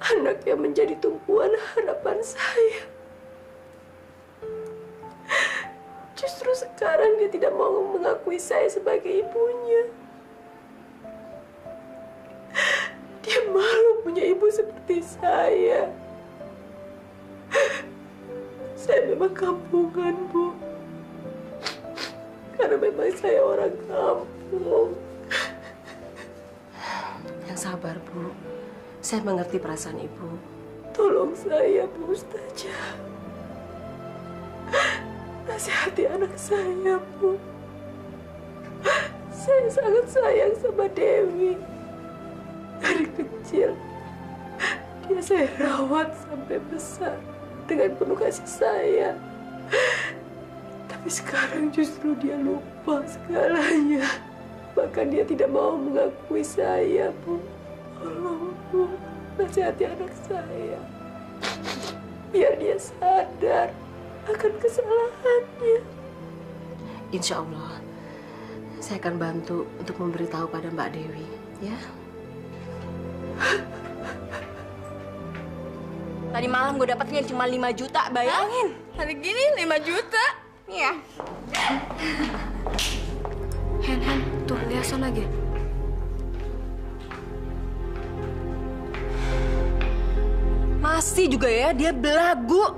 Anak yang menjadi tumpuan harapan saya. Justru sekarang dia tidak mau mengakui saya sebagai ibunya. Dia malu punya ibu seperti saya. Saya memang kampungan, Bu. Karena memang saya orang kampung. Yang sabar, Bu. Saya mengerti perasaan Ibu. Tolong saya, Bu Ustazah. Nasihati anak saya, Bu. Saya sangat sayang sama Dewi. Dari kecil, dia saya rawat sampai besar dengan penuh kasih sayang. Tapi sekarang justru dia lupa segalanya. Bahkan dia tidak mau mengakui saya, Bu. Tolong, Bu, nasihati anak saya. Biar dia sadar akan kesalahannya. Insya Allah, saya akan bantu untuk memberitahu pada Mbak Dewi, ya. Tadi malam gue dapetnya cuma 5 juta, bayangin. Hari gini 5 juta. Iya. Hen, tuh lihat sana lagi. Masih juga ya, dia belagu.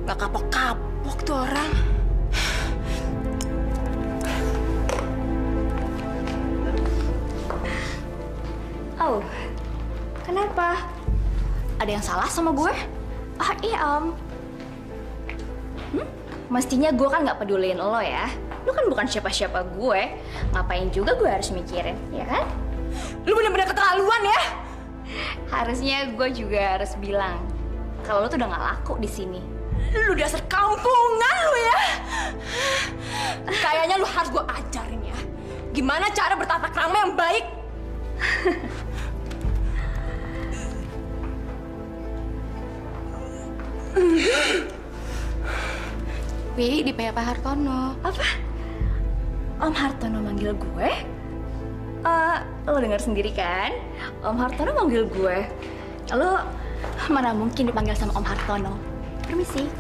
Gak kapok-kapok tuh orang. Oh, kenapa? Ada yang salah sama gue? Ah, iya, mestinya gue kan nggak peduliin lo ya. Lo kan bukan siapa-siapa gue. Ngapain juga gue harus mikirin, ya kan? Lu bener-bener keterlaluan ya. Harusnya gue juga harus bilang kalau lo tuh udah nggak laku di sini. Lu dasar kampungan lu ya. Kayaknya lu harus gue ajarin ya. Gimana cara bertata krama yang baik. Wi, di PH Pak Hartono. Apa? Om Hartono manggil gue? Lo dengar sendiri kan? Om Hartono manggil gue. Lo mana mungkin dipanggil sama Om Hartono? Permisi.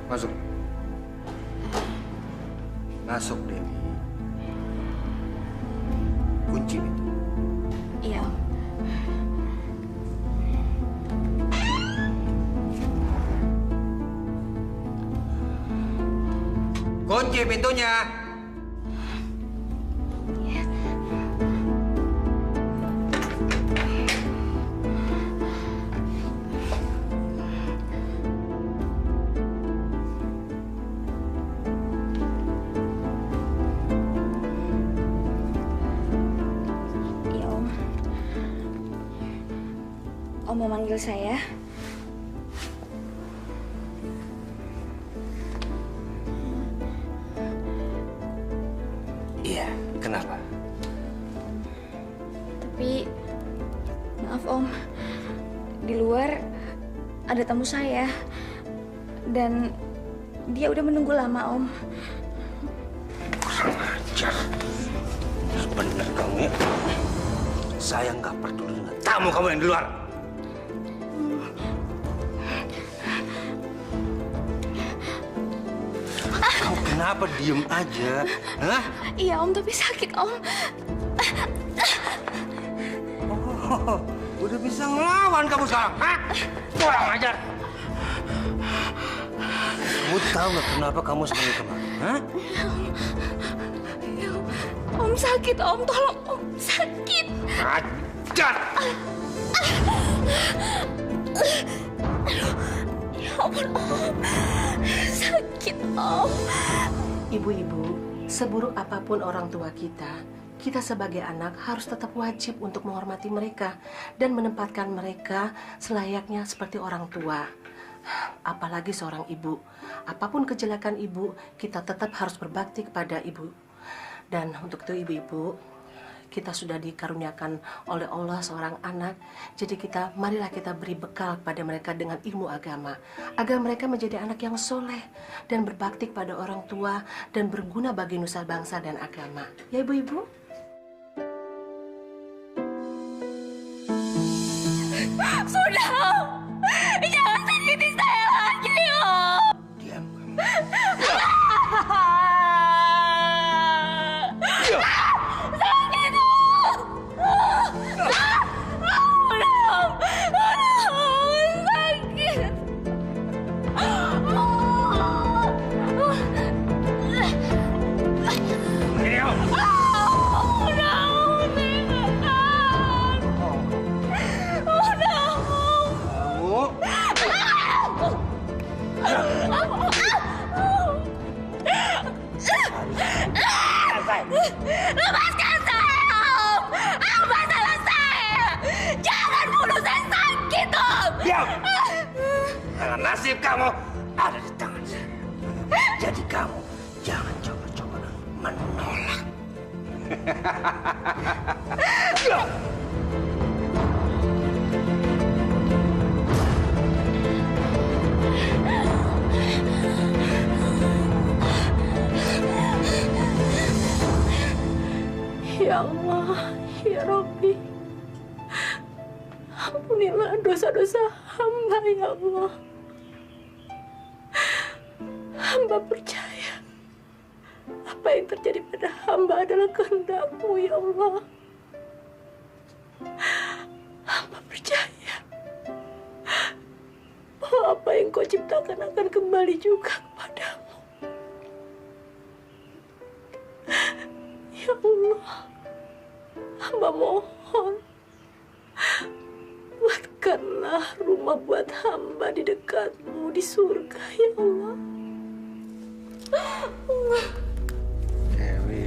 Masuk. Masuk, Dewi. Kunci itu. Iya. Kunci pintunya. Om mau manggil saya? Iya, kenapa? Tapi maaf Om, di luar ada tamu saya dan dia udah menunggu lama Om. Kurang ajar. Bener kamu ya. Saya nggak peduli dengan tamu kamu yang di luar. Kamu kenapa diem aja? Hah? Iya Om, tapi sakit Om. Oh, udah bisa ngelawan kamu sekarang, hah? Kurang ajar. Kamu tahu nggak kenapa kamu seperti kemarin, hah? Om sakit Om, tolong Om, sakit. Ajar. Ya ampun Om, sakit Om. Ibu-ibu, seburuk apapun orang tua kita sebagai anak harus tetap wajib untuk menghormati mereka dan menempatkan mereka selayaknya seperti orang tua. Apalagi seorang ibu. Apapun kejelekan ibu, kita tetap harus berbakti kepada ibu. Dan untuk itu ibu-ibu, kita sudah dikaruniakan oleh Allah seorang anak. Jadi marilah kita beri bekal kepada mereka dengan ilmu agama. Agar mereka menjadi anak yang soleh dan berbakti kepada orang tua dan berguna bagi nusa bangsa dan agama. Ya ibu-ibu? Sudah Om, jangan sakiti saya lagi Om. Diam. Sakit Om. Sakit. Lepaskan saya Om. Apa salah saya? Jangan bunuh saya, sakit Om. Diam. Dengan nasib kamu ada di tangan saya. Jadi kamu jangan coba-coba menolak. Ya Allah, ya Rabbi, ampunilah dosa-dosa hamba ya Allah. Hamba percaya apa yang terjadi pada hamba adalah kehendak-Mu ya Allah. Hamba percaya bahwa apa yang Kau ciptakan akan kembali juga kepadamu. Ya Allah, hamba mohon, buatkanlah rumah buat hamba di dekat-Mu di surga, ya Allah. Dewi.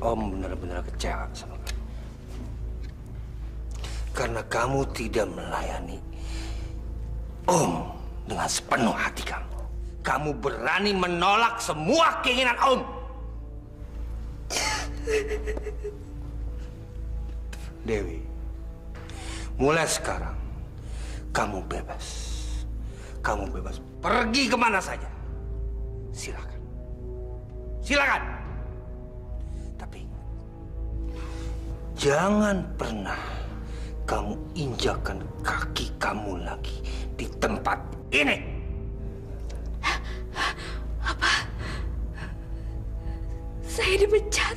Om benar-benar kecewa sama kamu. Karena kamu tidak melayani Om dengan sepenuh hati kamu. Kamu berani menolak semua keinginan Om. Dewi, mulai sekarang kamu bebas. Kamu bebas pergi kemana saja. Silakan. Silakan. Tapi jangan pernah kamu injakan kaki kamu lagi di tempat ini. Apa? Saya dipecat?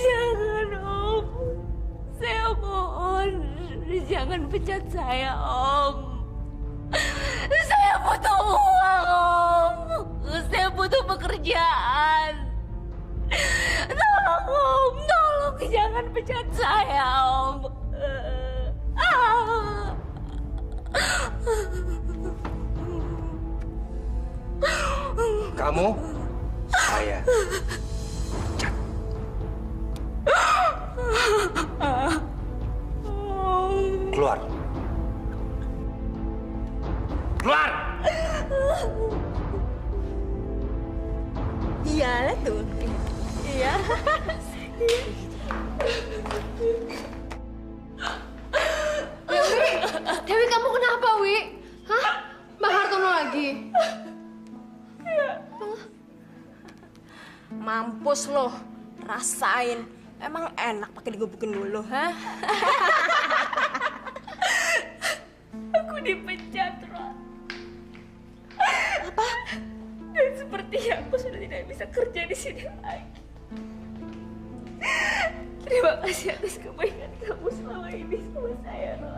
Jangan Om. Saya mohon, jangan pecat saya Om. Saya butuh uang Om. Saya butuh pekerjaan. Tolong Om, tolong jangan pecat saya Om. kamu, saya pecat. Keluar. Keluar! Iyalah tuh. Iya. Dewi, kamu kenapa, Wi? Hah? Bang Hartono lagi? Mampus lo, rasain. Emang enak pakai digebukin dulu, ha? Aku dipecat, Ro. Apa? Dan sepertinya aku sudah tidak bisa kerja di sini lagi. Terima kasih atas kebaikan kamu selama ini sama saya, Ro.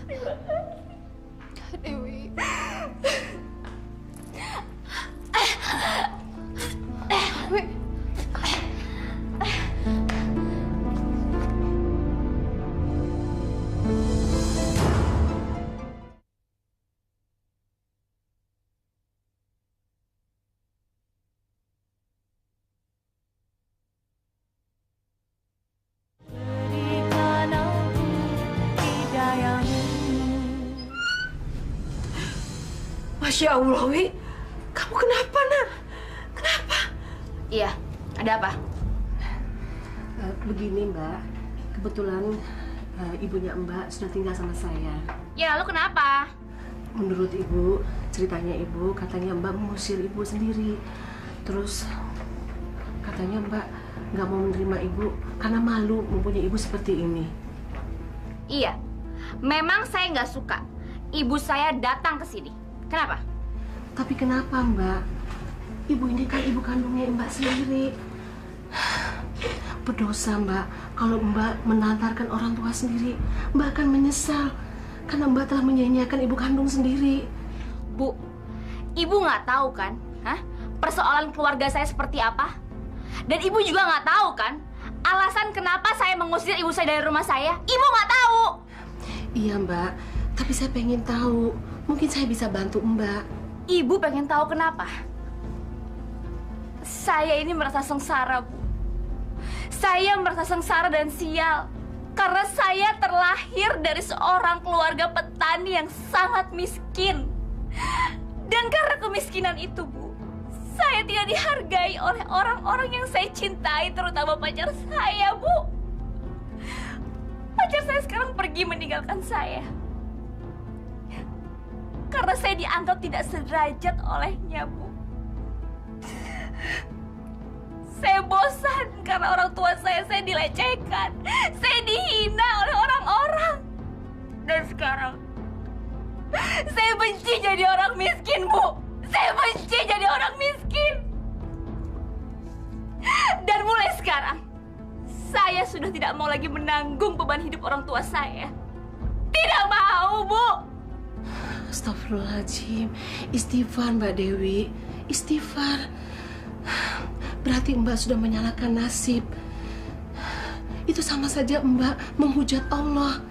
Terima kasih. Dewi. Wi. Masya Allah, Wi. Kamu kenapa, nak? Kenapa? Iya, ada apa? Begini, Mbak. Kebetulan ibunya Mbak sudah tinggal sama saya. Ya, lalu kenapa? Menurut Ibu, ceritanya Ibu, katanya Mbak mengusir Ibu sendiri. Terus katanya Mbak nggak mau menerima Ibu karena malu mempunyai Ibu seperti ini. Iya, memang saya nggak suka ibu saya datang ke sini. Kenapa? Tapi kenapa, Mbak? Ibu ini kan ibu kandungnya Mbak sendiri. Berdosa, Mbak. Kalau Mbak menantarkan orang tua sendiri, Mbak akan menyesal. Karena Mbak telah menyia-nyiakan ibu kandung sendiri. Bu, ibu nggak tahu kan? Hah? Persoalan keluarga saya seperti apa? Dan ibu juga nggak tahu kan? Alasan kenapa saya mengusir ibu saya dari rumah saya? Ibu nggak tahu. Iya, Mbak. Tapi saya pengen tahu. Mungkin saya bisa bantu Mbak. Ibu pengen tahu kenapa? Saya ini merasa sengsara, Bu. Saya merasa sengsara dan sial. Karena saya terlahir dari seorang keluarga petani yang sangat miskin. Dan karena kemiskinan itu, Bu, saya tidak dihargai oleh orang-orang yang saya cintai, terutama pacar saya, Bu. Pacar saya sekarang pergi meninggalkan saya. Karena saya dianggap tidak sederajat olehnya, Bu. Saya bosan karena orang tua saya dilecehkan. Saya dihina oleh orang-orang. Dan sekarang, saya benci jadi orang miskin, Bu. Saya benci jadi orang miskin. Dan mulai sekarang, saya sudah tidak mau lagi menanggung beban hidup orang tua saya. Tidak mau, Bu. Astagfirullahaladzim. Istighfar, Mbak Dewi. Istighfar. Berarti Mbak sudah menyalahkan nasib. Itu sama saja Mbak menghujat Allah.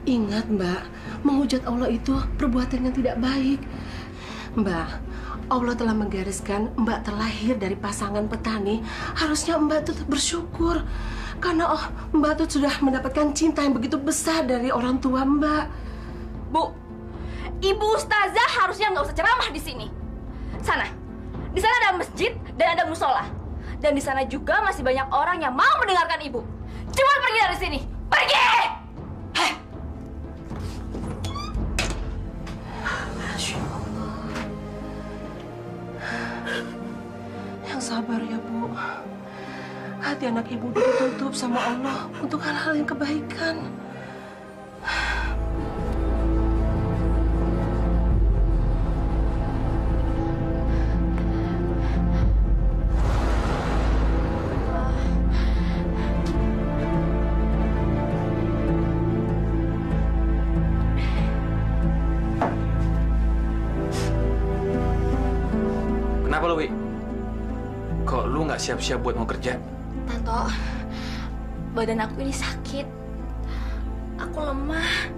Ingat, Mbak, menghujat Allah itu perbuatan yang tidak baik. Mbak, Allah telah menggariskan Mbak terlahir dari pasangan petani. Harusnya Mbak tetap bersyukur. Karena Mbak tuh sudah mendapatkan cinta yang begitu besar dari orang tua Mbak. Bu, Ibu Ustazah harusnya nggak usah ceramah di sini. Sana, di sana ada masjid dan ada musola. Dan di sana juga masih banyak orang yang mau mendengarkan Ibu. Cepat pergi dari sini, pergi! Masya Allah. Yang sabar ya, Bu. Hati anak Ibu ditutup sama Allah untuk hal-hal yang kebaikan. Kenapa lo, Wi? Kok lu nggak siap-siap buat mau kerja? Tanto, badan aku ini sakit. Aku lemah,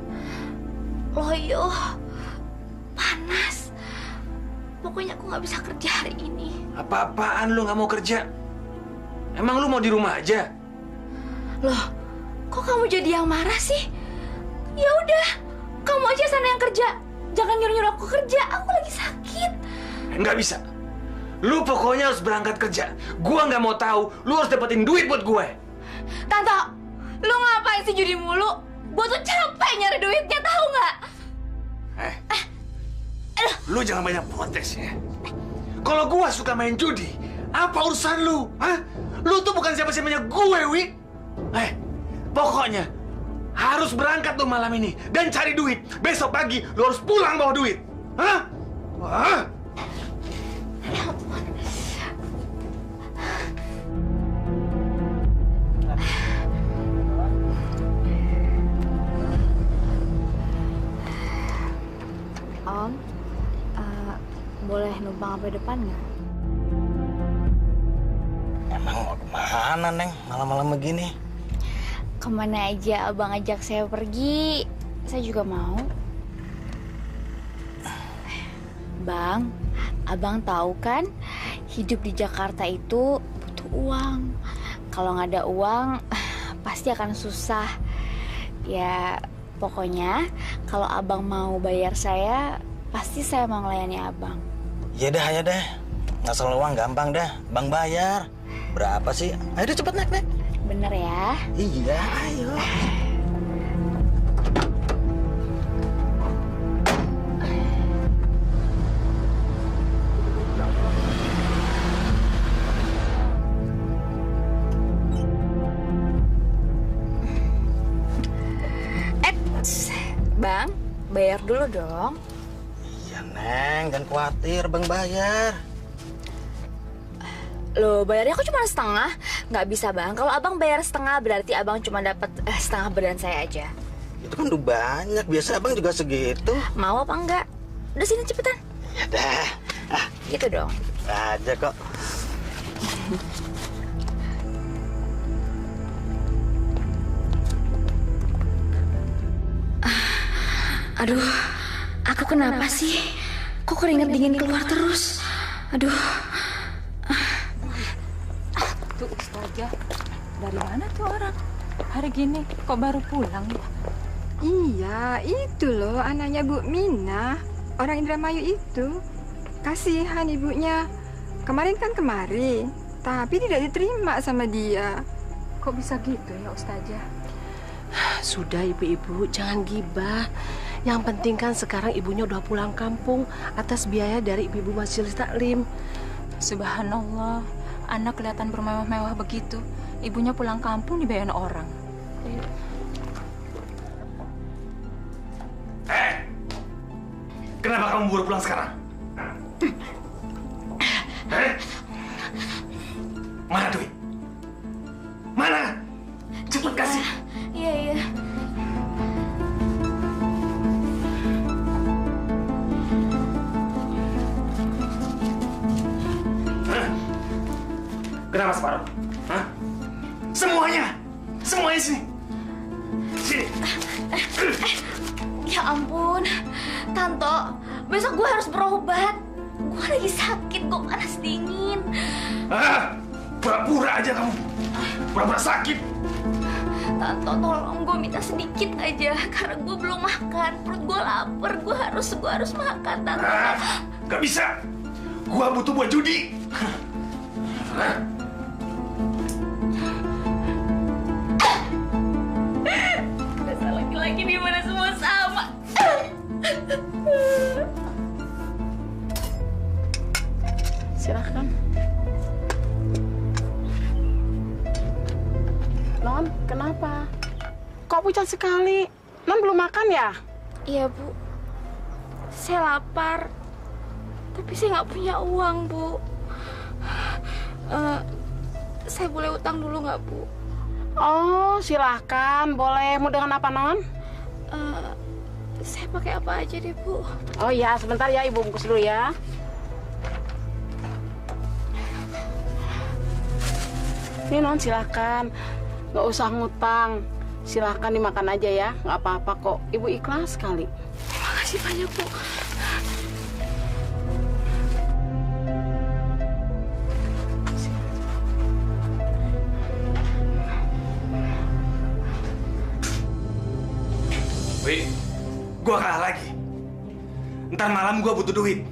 loyo, panas. pokoknya aku nggak bisa kerja hari ini. Apa-apaan lu nggak mau kerja? Emang lu mau di rumah aja? Loh, kok kamu jadi yang marah sih? Ya udah, kamu aja sana yang kerja. Jangan nyuruh-nyuruh aku kerja, aku lagi sakit. Nggak bisa. Lu pokoknya harus berangkat kerja. Gua nggak mau tahu. Lu harus dapetin duit buat gue. Tante, lu ngapain sih judi mulu? Gue tuh capek nyari duitnya, tahu nggak? Lu jangan banyak protes ya. Kalau gua suka main judi, apa urusan lu? Hah? Lu tuh bukan siapa-siapanya gue, Wi. Pokoknya harus berangkat tuh malam ini dan cari duit. Besok pagi lu harus pulang bawa duit. Hah? Wah. Om, boleh numpang sampai depan nggak? Emang mau kemana, Neng? Malam-malam begini? Kemana aja abang ajak saya pergi, saya juga mau. Bang, abang tahu kan, hidup di Jakarta itu butuh uang. Kalau nggak ada uang, pasti akan susah. Ya, pokoknya kalau abang mau bayar saya, pasti saya mau ngelayani abang. Ya dah. Ngasal uang gampang dah. Bang bayar. Berapa sih? Ayo cepet naik. Bener ya? Iya, ayo. Bang, bayar dulu dong. Iya, Neng. Jangan khawatir, Bang bayar. Loh, bayarnya aku cuma setengah. Nggak bisa, Bang. Kalau abang bayar setengah, berarti abang cuma dapat setengah badan saya aja. Itu kan udah banyak. Biasa abang juga segitu. Mau apa enggak? Udah sini cepetan. Ya dah. Gitu dong. Aja kok. Aduh, aku kenapa sih? Kok keringet dingin keluar terus? Aduh. Tuh Ustazah, dari mana tuh orang? Hari gini kok baru pulang ya? Iya, itu loh anaknya Bu Mina, orang Indramayu itu. Kasihan ibunya. Kemarin kan kemarin, tapi tidak diterima sama dia. Kok bisa gitu ya Ustazah? Sudah ibu-ibu, jangan gibah. Yang penting kan sekarang ibunya udah pulang kampung atas biaya dari ibu-ibu Majelis Taklim. Subhanallah, anak kelihatan bermewah-mewah begitu. Ibunya pulang kampung dibayarin orang. Kenapa kamu buru pulang sekarang? Mana duit? Mana? Cepat kasih. Iya. Kenapa separuh? Hah? Semuanya sini. Ya ampun, Tanto, besok gue harus berobat. Gue lagi sakit kok, panas dingin. Pura-pura aja kamu. Pura-pura sakit. Tanto, tolong gue minta sedikit aja karena gue belum makan. Perut gue lapar, gue harus makan, Tanto. Gak bisa. Gue butuh buat judi. Dasar laki-laki di mana semua sama. Silahkan. Non, kenapa? Kok pucat sekali? Non belum makan ya? Iya, Bu. Saya lapar. Tapi saya nggak punya uang, Bu. Saya boleh utang dulu nggak, Bu? Oh, silahkan. Boleh. Mau dengan apa, Non? Saya pakai apa aja deh, Bu. Oh ya, sebentar ya. Ibu bungkus dulu ya. Ini Non, silahkan. Nggak usah ngutang. Silahkan dimakan aja ya. Nggak apa-apa kok. Ibu ikhlas sekali. Terima kasih banyak, Bu. gue kalah lagi. Ntar malam gue butuh duit.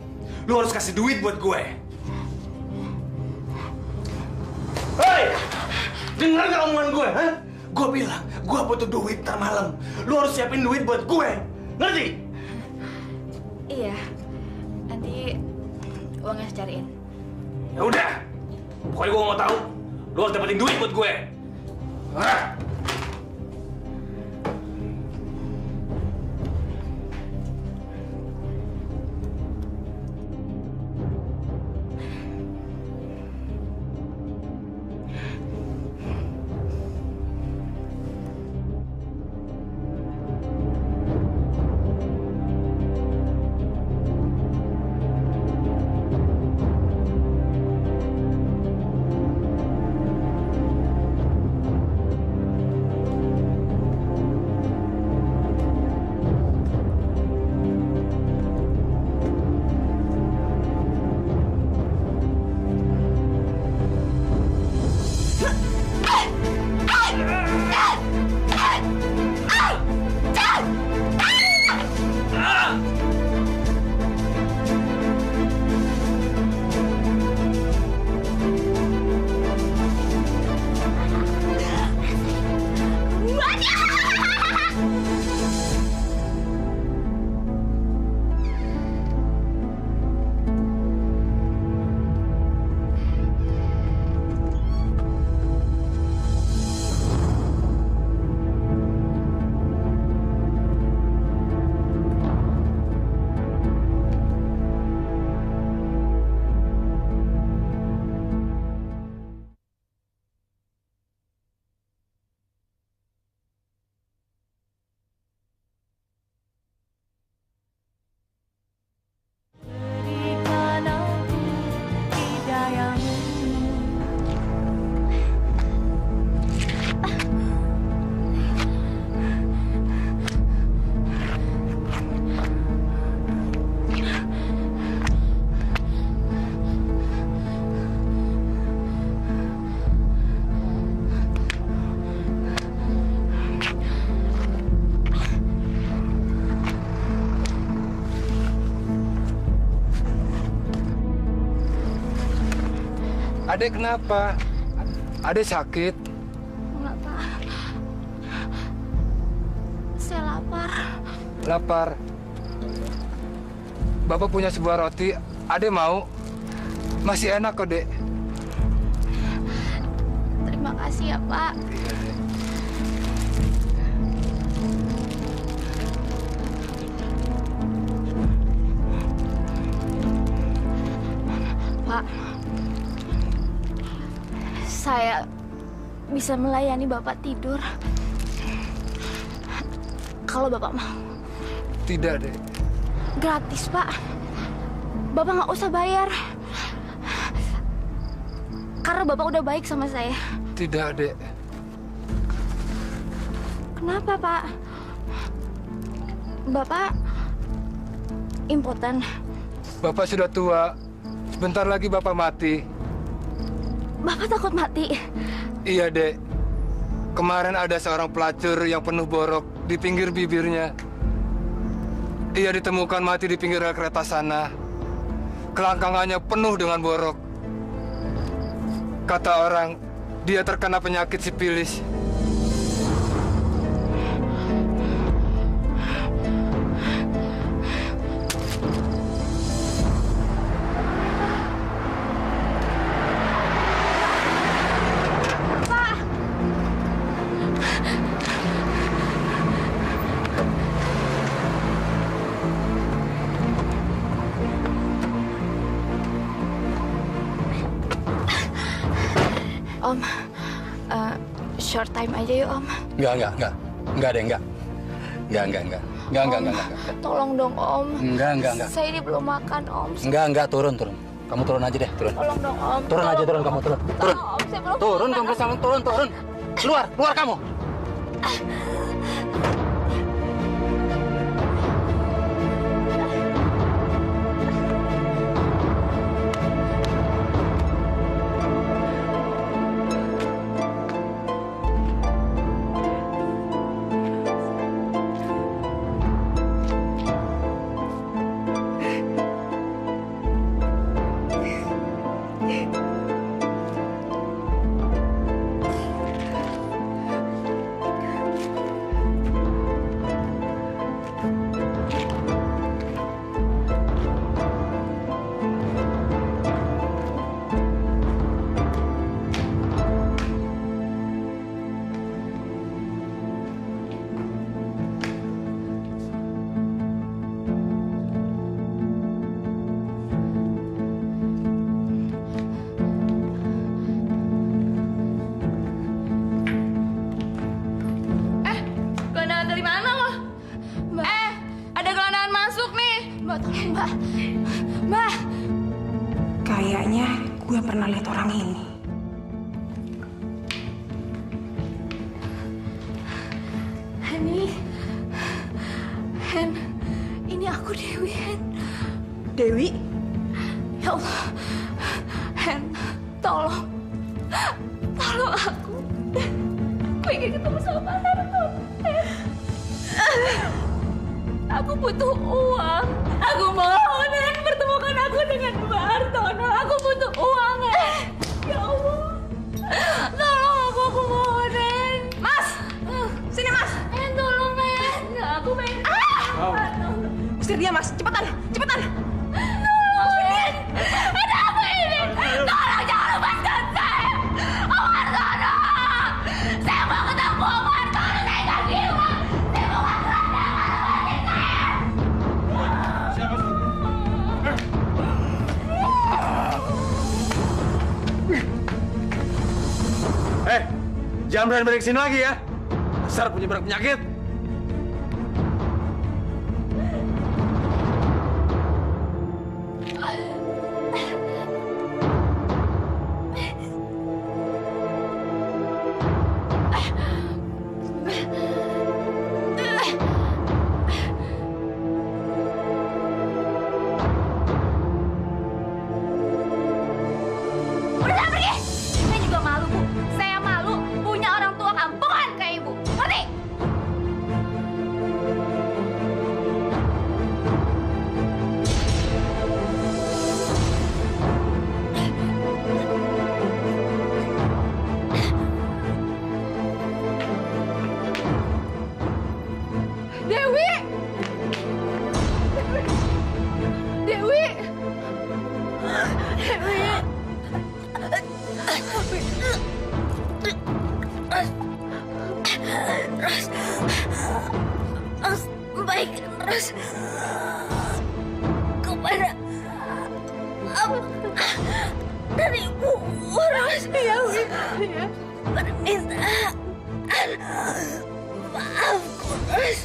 Lu harus kasih duit buat gue. Hei! Dengar gak omongan gue? Hah? Gue bilang, gue butuh duit ntar malam. Lu harus siapin duit buat gue. Ngerti? Iya. Nanti uangnya saya cariin. Ya udah. Pokoknya gue mau tahu. Lu harus dapetin duit buat gue. Hah? Adek kenapa? Adek sakit? Enggak, Pak. Saya lapar. Lapar? Bapak punya sebuah roti. Adek mau? Masih enak kok, Dek. Terima kasih ya, Pak. Pak, saya bisa melayani Bapak tidur. Kalau Bapak mau. Tidak, Dek. Gratis, Pak. Bapak nggak usah bayar. Karena Bapak udah baik sama saya. Tidak, Dek. Kenapa, Pak? Bapak impoten. Bapak sudah tua. Sebentar lagi Bapak mati. Bapak takut mati? Iya, Dek. Kemarin ada seorang pelacur yang penuh borok di pinggir bibirnya. Ia ditemukan mati di pinggir rel kereta sana. Kelangkangannya penuh dengan borok. Kata orang, dia terkena penyakit sipilis. Om, short time aja yuk, Om. Enggak deh, enggak. Tolong dong, Om. Enggak. Saya ini belum makan, Om. Enggak, turun. Kamu turun aja deh, turun. Tolong dong, Om. Turun aja, turun kamu, turun. Tolong, Om, saya belum Turun makan. kamu, turun. Keluar kamu. Mbak, Mbak. Kayaknya gue pernah lihat orang ini. Hen, ini aku Dewi, Hen. Dewi? Ya Allah, Hen, tolong aku. Aku ingin ketemu sama Pak Harto. Aku butuh uang. Aku mohon, Hen, pertemukan aku dengan Pak Hartono. Aku butuh uang, Hen. Ya Allah, tolong aku mohon, Hen. Mas, sini Mas. Hen, tolong, Hen. Aku pengen. Usir dia Mas, cepetan, cepetan. Tolong, ada apa ini? Tolong jangan lepaskan saya. Om Hartono. Saya mau ketemu Om Hartono. Saya nggak gila. Saya mau ngasuh Jangan berani balik sini lagi ya. Dasar punya banyak penyakit. Udah sana pergi. Saya juga malu, Bu. Saya malu punya orang tua kampungan kayak Ibu. Ngerti? Dewi! Dewi! Ros, baik, Ros. Kepada dari Ibu Ros. Iya, Wi. Iya. Permintaan maafku, Ros.